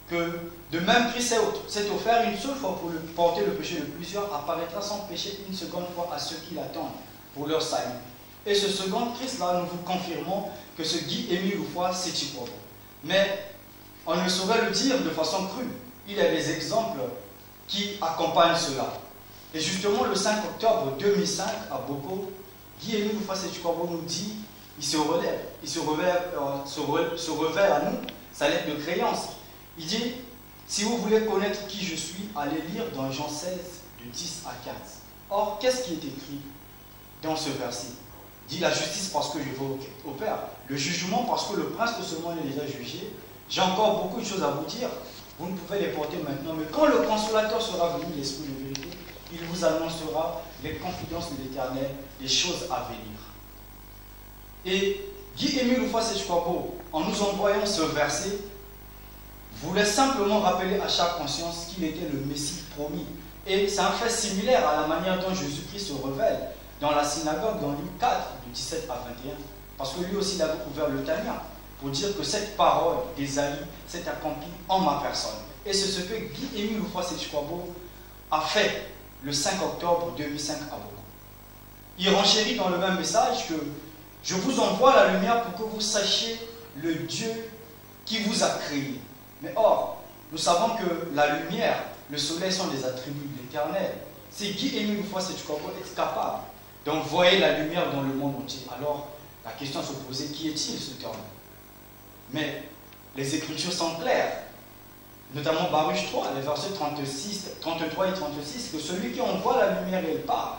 que de même Christ s'est offert une seule fois pour porter le péché de plusieurs, apparaîtra sans péché une seconde fois à ceux qui l'attendent pour leur salut. Et ce second Christ-là, nous vous confirmons que ce Guy-Émile Foissé-Tukwabo. Mais on ne saurait le dire de façon crue. Il y a des exemples qui accompagnent cela. Et justement, le 5 octobre 2005, à Boko, Guy-Émile Foissé-Tukwabo nous dit, il se relève, il se revêt à nous sa lettre de créance. Il dit, si vous voulez connaître qui je suis, allez lire dans Jean 16, de 10 à 15. Or, qu'est-ce qui est écrit dans ce verset? Il dit la justice parce que je vais au Père, le jugement parce que le prince de ce monde est déjà jugé. J'ai encore beaucoup de choses à vous dire, vous ne pouvez les porter maintenant, mais quand le consolateur sera venu, l'Esprit de vérité, il vous annoncera les confidences de l'Éternel, les choses à venir. Et Guy-Émile Foissé-Tukwabo, en nous envoyant ce verset, voulait simplement rappeler à chaque conscience qu'il était le Messie promis. Et c'est un fait similaire à la manière dont Jésus-Christ se révèle dans la synagogue dans Luc 4, de 17 à 21. Parce que lui aussi, il avait ouvert le Tanya pour dire que cette parole d'Ésaïe s'est accomplie en ma personne. Et c'est ce que Guy-Émile Foissé-Tukwabo a fait le 5 octobre 2005 à Boko. Il renchérit dans le même message que je vous envoie la lumière pour que vous sachiez le Dieu qui vous a créé. Mais or, nous savons que la lumière, le soleil sont des attributs de l'Éternel. Si Guy-Émile Foissé-Tukwabo est capable d'envoyer la lumière dans le monde entier, alors la question se posait, qui est-il ce homme? Mais les Écritures sont claires, notamment Baruch 3, les versets 33 et 36, que celui qui envoie la lumière et le parle,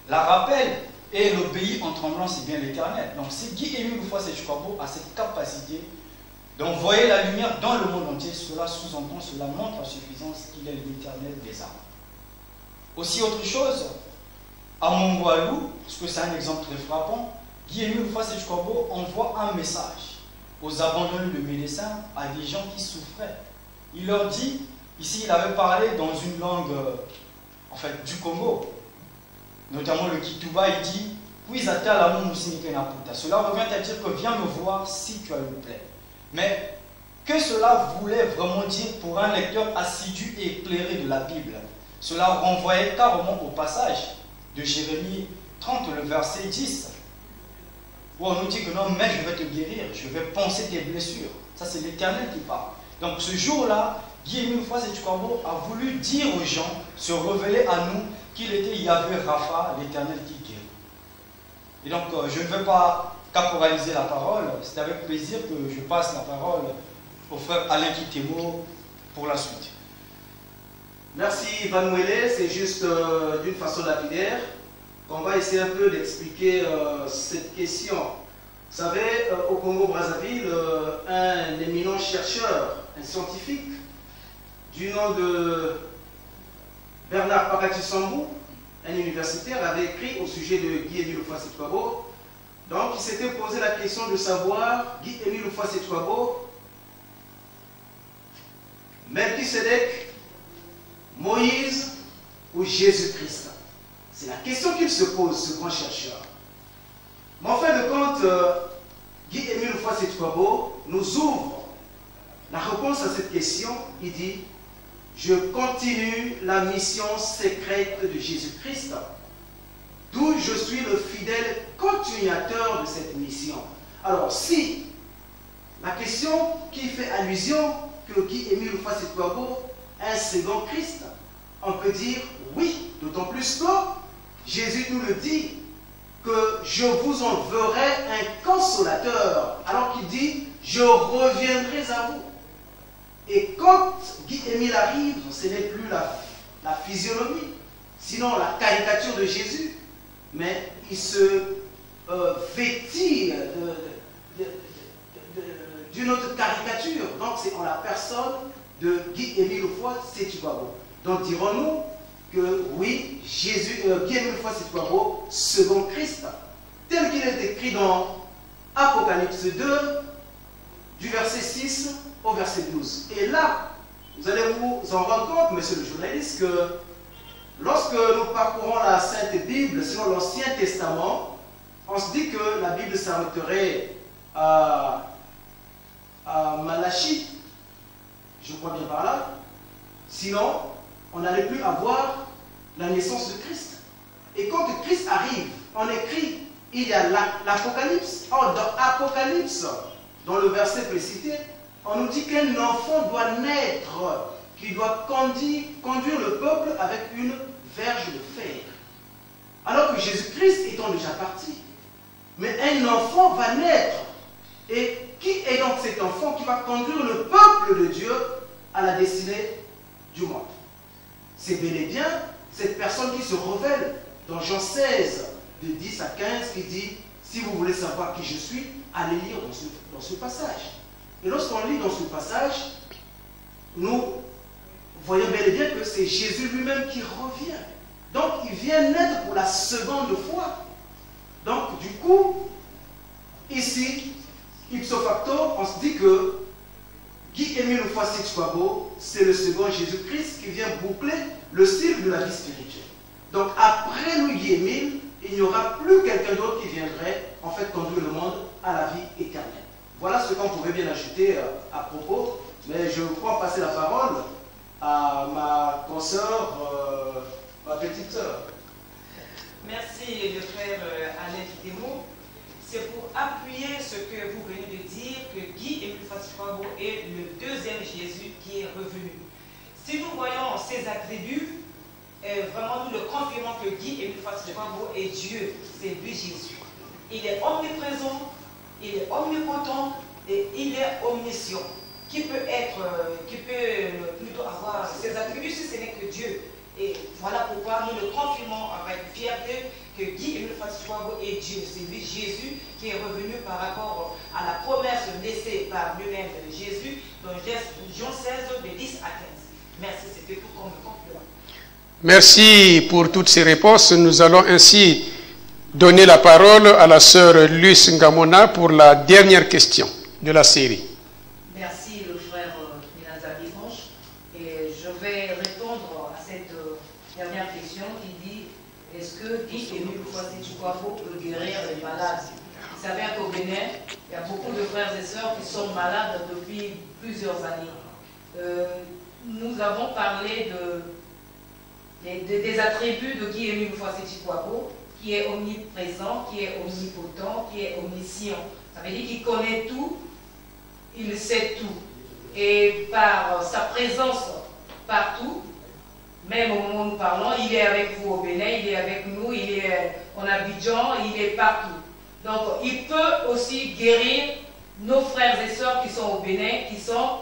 la rappelle Et l'obéit en tremblant, c'est bien l'Éternel. Donc si Guy-Émile Moufa-Sechouabo a cette capacité d'envoyer la lumière dans le monde entier, cela sous-entend, cela montre à suffisance qu'il est l'Éternel des armes. Aussi autre chose, à Mongoualou, parce que c'est un exemple très frappant, Guy-Émile Moufa-Sechouabo envoie un message aux abandonnés de médecins, à des gens qui souffraient. Il leur dit, ici il avait parlé dans une langue en fait, du Congo, notamment le Kituba, il dit cela revient à dire que viens me voir si tu as une plaie. Mais que cela voulait vraiment dire pour un lecteur assidu et éclairé de la Bible? Cela renvoyait carrément au passage de Jérémie 30, le verset 10, où on nous dit que non, mais je vais te guérir, je vais penser tes blessures. Ça, c'est l'Éternel qui parle. Donc ce jour-là, Guy-Émile Moufa-Sechouabo a voulu dire aux gens, se révéler à nous, qu'il était Yahvé Rapha, l'Éternel qui guérit. Et donc, je ne vais pas caporaliser la parole, c'est avec plaisir que je passe la parole au frère Alain Kitemo pour la suite. Merci Van Mouélé, c'est juste d'une façon lapidaire qu'on va essayer un peu d'expliquer cette question. Vous savez, au Congo-Brazzaville, un éminent chercheur, un scientifique, du nom de Bernard Pakati-Sambou, un universitaire, avait écrit au sujet de Guy-Émile Moufa-Sechouabo. Donc, il s'était posé la question de savoir, Guy-Émile Moufa-Sechouabo, Melchisedec, Moïse ou Jésus-Christ? C'est la question qu'il se pose, ce grand chercheur. Mais en fin de compte, Guy-Émile Moufa-Sechouabo nous ouvre la réponse à cette question. Il dit: je continue la mission secrète de Jésus-Christ, d'où je suis le fidèle continuateur de cette mission. Alors, si la question qui fait allusion que Guy-Émile Moufa-Sechouabo est un second Christ, on peut dire oui, d'autant plus que Jésus nous le dit, que je vous enverrai un consolateur, alors qu'il dit je reviendrai à vous. Et quand Guy-Émile arrive, ce n'est plus la physionomie, sinon la caricature de Jésus, mais il se vêtit d'une autre caricature. Donc c'est en la personne de Guy-Émile Moufa-Sechouabo. Donc dirons-nous que oui, Guy-Émile Moufa-Sechouabo, second Christ, tel qu'il est écrit dans Apocalypse 2, du verset 6 au verset 12. Et là, vous allez vous en rendre compte, monsieur le journaliste, que lorsque nous parcourons la Sainte Bible, selon l'Ancien Testament, on se dit que la Bible s'arrêterait à Malachie, je crois bien par là. Sinon, on n'allait plus avoir la naissance de Christ. Et quand Christ arrive, on écrit, il y a l'Apocalypse. Or, dans Apocalypse, dans le verset précité, on nous dit qu'un enfant doit naître, qui doit conduire le peuple avec une verge de fer. Alors que Jésus-Christ étant déjà parti. Mais un enfant va naître. Et qui est donc cet enfant qui va conduire le peuple de Dieu à la destinée du monde? C'est bel et bien cette personne qui se révèle dans Jean 16, de 10 à 15, qui dit: si vous voulez savoir qui je suis, allez lire dans ce passage. Et lorsqu'on lit dans ce passage, nous voyons bel et bien que c'est Jésus lui-même qui revient. Donc il vient naître pour la seconde fois. Donc du coup, ici, ipso facto, on se dit que Guy-Émile Moufa-Sechouabo, c'est le second Jésus-Christ qui vient boucler le cycle de la vie spirituelle. Donc après lui, Guy-Émile, il n'y aura plus quelqu'un d'autre qui viendrait en fait conduire le monde à la vie éternelle. Voilà ce qu'on pouvait bien ajouter à propos, mais je crois passer la parole à ma consoeur, ma petite sœur. Merci le frère Alain Kitemo. C'est pour appuyer ce que vous venez de dire que Guy-Émile Moufa-Sechouabo est le deuxième Jésus qui est revenu. Si nous voyons ses attributs, vraiment nous le confirmons que Guy-Émile Moufa-Sechouabo est Dieu, c'est lui Jésus. Il est omniprésent, il est omnipotent et il est omniscient. Qui peut plutôt avoir ses attributs si ce n'est que Dieu. Et voilà pourquoi nous le confirmons avec fierté que Guy-Émile Fassy-Chouabo est Dieu. C'est lui, Jésus, qui est revenu par rapport à la promesse laissée par lui-même de Jésus dans Jean 16, de 10 à 15. Merci, c'était tout comme complément. Merci pour toutes ces réponses. Nous allons ainsi donner la parole à la sœur Luce Ngamona pour la dernière question de la série. Merci le frère Minaza Dimanche. Et je vais répondre à cette dernière question qui dit: est-ce que Guy-Émile Fassy-Chouabo peut guérir les malades? Vous savez qu'au Bénin, il y a beaucoup de frères et sœurs qui sont malades depuis plusieurs années. Nous avons parlé des attributs de Guy-Émile Fassy-Chouabo, qui est omniprésent, qui est omnipotent, qui est omniscient. Ça veut dire qu'il connaît tout, il sait tout. Et par sa présence partout, même au moment où nous parlons, il est avec vous au Bénin, il est avec nous, il est en Abidjan, il est partout. Donc il peut aussi guérir nos frères et sœurs qui sont au Bénin, qui sont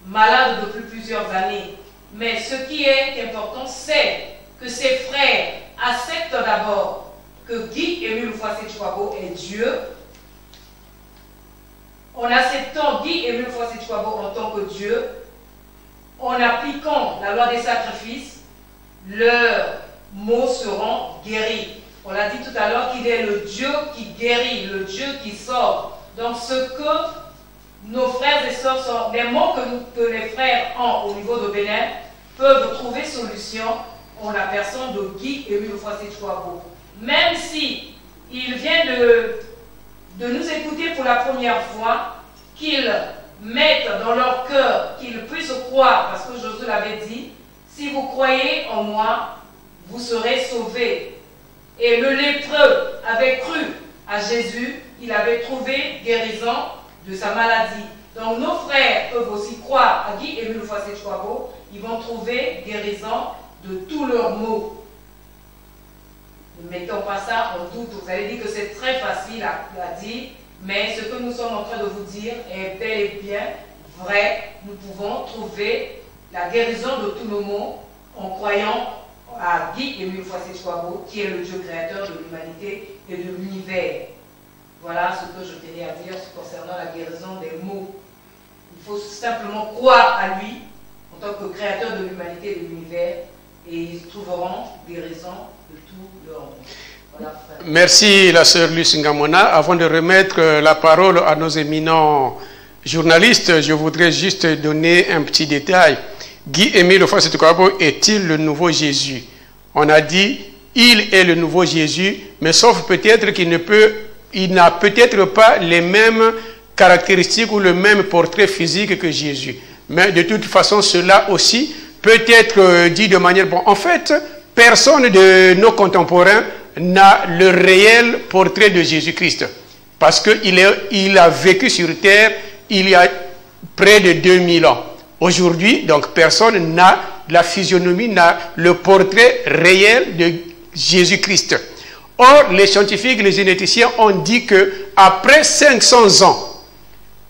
malades depuis plusieurs années. Mais ce qui est important, c'est que ces frères acceptent d'abord que Guy-Émile Fassy-Chouabo est Dieu. En acceptant Guy-Émile Fassy-Chouabo en tant que Dieu, en appliquant la loi des sacrifices, leurs maux seront guéris. On l'a dit tout à l'heure qu'il est le Dieu qui guérit, le Dieu qui sauve. Donc ce que nos frères et sœurs sont, les mots que les frères ont au niveau de Bénin, peuvent trouver solution en la personne de Guy-Émile Fassy-Chouabo. Même si il vient de nous écouter pour la première fois, qu'ils mettent dans leur cœur, qu'ils puissent croire, parce que Josué l'avait dit, si vous croyez en moi, vous serez sauvés. Et le lépreux avait cru à Jésus, il avait trouvé guérison de sa maladie. Donc nos frères peuvent aussi croire à Guy-Émile Fassy-Chouabo, ils vont trouver guérison de tous leurs maux. Ne mettons pas ça en doute. Vous allez dire que c'est très facile à dire, mais ce que nous sommes en train de vous dire est bel et bien vrai. Nous pouvons trouver la guérison de tous nos maux en croyant à Guy-Émile Fassy-Chouabo, qui est le Dieu créateur de l'humanité et de l'univers. Voilà ce que je tenais à dire concernant la guérison des maux. Il faut simplement croire à lui en tant que créateur de l'humanité et de l'univers, et ils trouveront guérison de tous leurs maux. Voilà. Merci la sœur Luce Ngamona. Avant de remettre la parole à nos éminents journalistes, je voudrais juste donner un petit détail. Guy-Émile Fassy-Chouabo est-il le nouveau Jésus? On a dit, il est le nouveau Jésus, mais sauf peut-être qu'il n'a peut-être pas les mêmes caractéristiques ou le même portrait physique que Jésus. Mais de toute façon, cela aussi peut être dit de manière... Bon, en fait, personne de nos contemporains n'a le réel portrait de Jésus-Christ. Parce qu'il a vécu sur terre il y a près de 2000 ans. Aujourd'hui, donc, personne n'a la physionomie, n'a le portrait réel de Jésus-Christ. Or, les scientifiques, les généticiens ont dit que après 500 ans,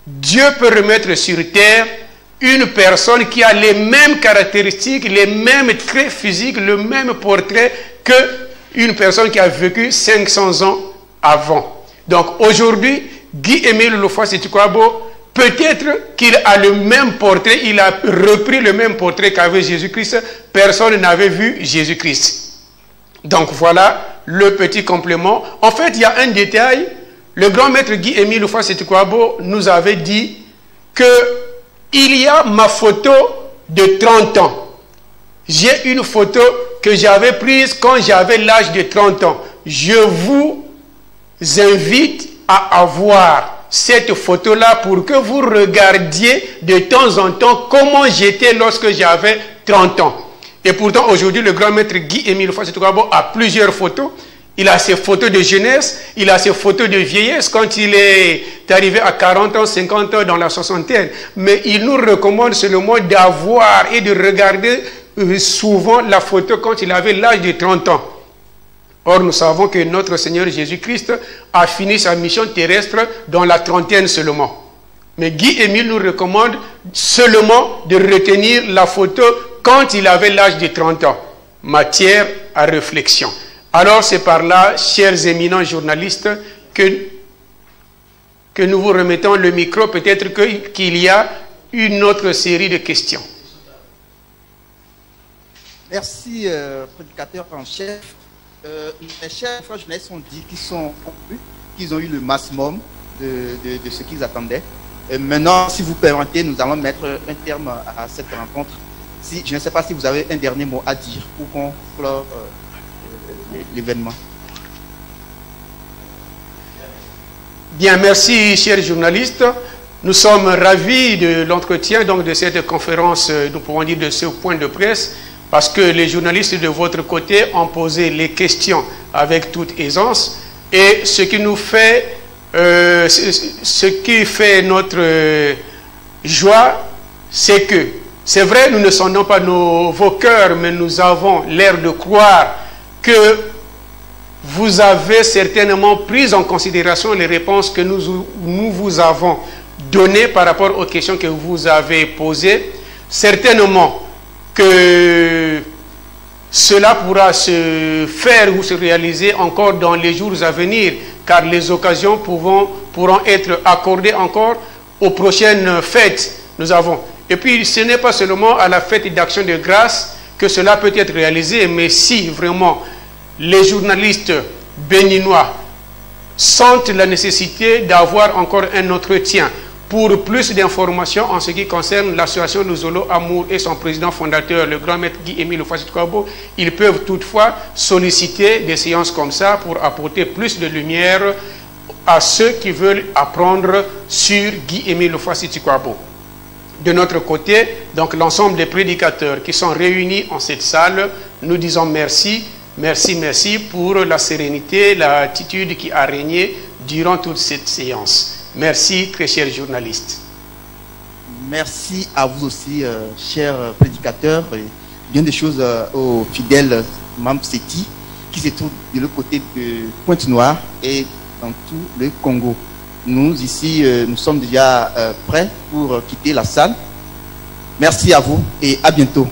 Dieu peut remettre sur terre une personne qui a les mêmes caractéristiques, les mêmes traits physiques, le même portrait qu'une personne qui a vécu 500 ans avant. Donc aujourd'hui, Guy-Émile Fassy-Chouabo, peut-être qu'il a le même portrait, il a repris le même portrait qu'avait Jésus-Christ. Personne n'avait vu Jésus-Christ. Donc voilà le petit complément. En fait, il y a un détail. Le grand maître Guy-Émile Fassy-Chouabo nous avait dit qu'il y a ma photo de 30 ans. J'ai une photo que j'avais prise quand j'avais l'âge de 30 ans. Je vous invite à avoir cette photo-là pour que vous regardiez de temps en temps comment j'étais lorsque j'avais 30 ans. Et pourtant, aujourd'hui, le grand maître Guy-Émile Fassy-Chouabo a plusieurs photos. Il a ses photos de jeunesse, il a ses photos de vieillesse quand il est arrivé à 40 ans, 50 ans, dans la soixantaine. Mais il nous recommande seulement d'avoir et de regarder souvent la photo quand il avait l'âge de 30 ans. Or, nous savons que notre Seigneur Jésus-Christ a fini sa mission terrestre dans la trentaine seulement. Mais Guy-Émile nous recommande seulement de retenir la photo quand il avait l'âge de 30 ans. Matière à réflexion. Alors c'est par là, chers éminents journalistes, que nous vous remettons le micro. Peut-être qu'il y a une autre série de questions. Merci, prédicateur en chef. Les chers frères journalistes ont dit qu'ils ont eu le maximum de ce qu'ils attendaient. Maintenant, si vous permettez, nous allons mettre un terme à cette rencontre. Je ne sais pas si vous avez un dernier mot à dire pour conclure l'événement. Bien, merci, chers journalistes. Nous sommes ravis de l'entretien, donc de cette conférence, nous pouvons dire de ce point de presse, parce que les journalistes de votre côté ont posé les questions avec toute aisance, et ce qui nous fait, notre joie, c'est que, c'est vrai, nous ne sondons pas vos cœurs, mais nous avons l'air de croire que vous avez certainement pris en considération les réponses que nous vous avons données par rapport aux questions que vous avez posées. Certainement que cela pourra se faire ou se réaliser encore dans les jours à venir, car les occasions pourront être accordées encore aux prochaines fêtes. Nous avons. Et puis, ce n'est pas seulement à la fête d'action de grâce que cela peut être réalisé, mais si vraiment les journalistes béninois sentent la nécessité d'avoir encore un entretien pour plus d'informations en ce qui concerne l'association Luzolo Amour et son président fondateur, le grand maître Guy-Émile Houphouët-Boigny, ils peuvent toutefois solliciter des séances comme ça pour apporter plus de lumière à ceux qui veulent apprendre sur Guy-Émile Houphouët-Boigny. De notre côté, donc l'ensemble des prédicateurs qui sont réunis en cette salle, nous disons merci, merci, merci pour la sérénité, l'attitude qui a régné durant toute cette séance. Merci, très chers journalistes. Merci à vous aussi, chers prédicateurs, et bien des choses aux fidèles membres SETI qui se trouvent de l'autre côté de Pointe-Noire et dans tout le Congo. Nous, ici, nous sommes déjà prêts pour quitter la salle. Merci à vous et à bientôt.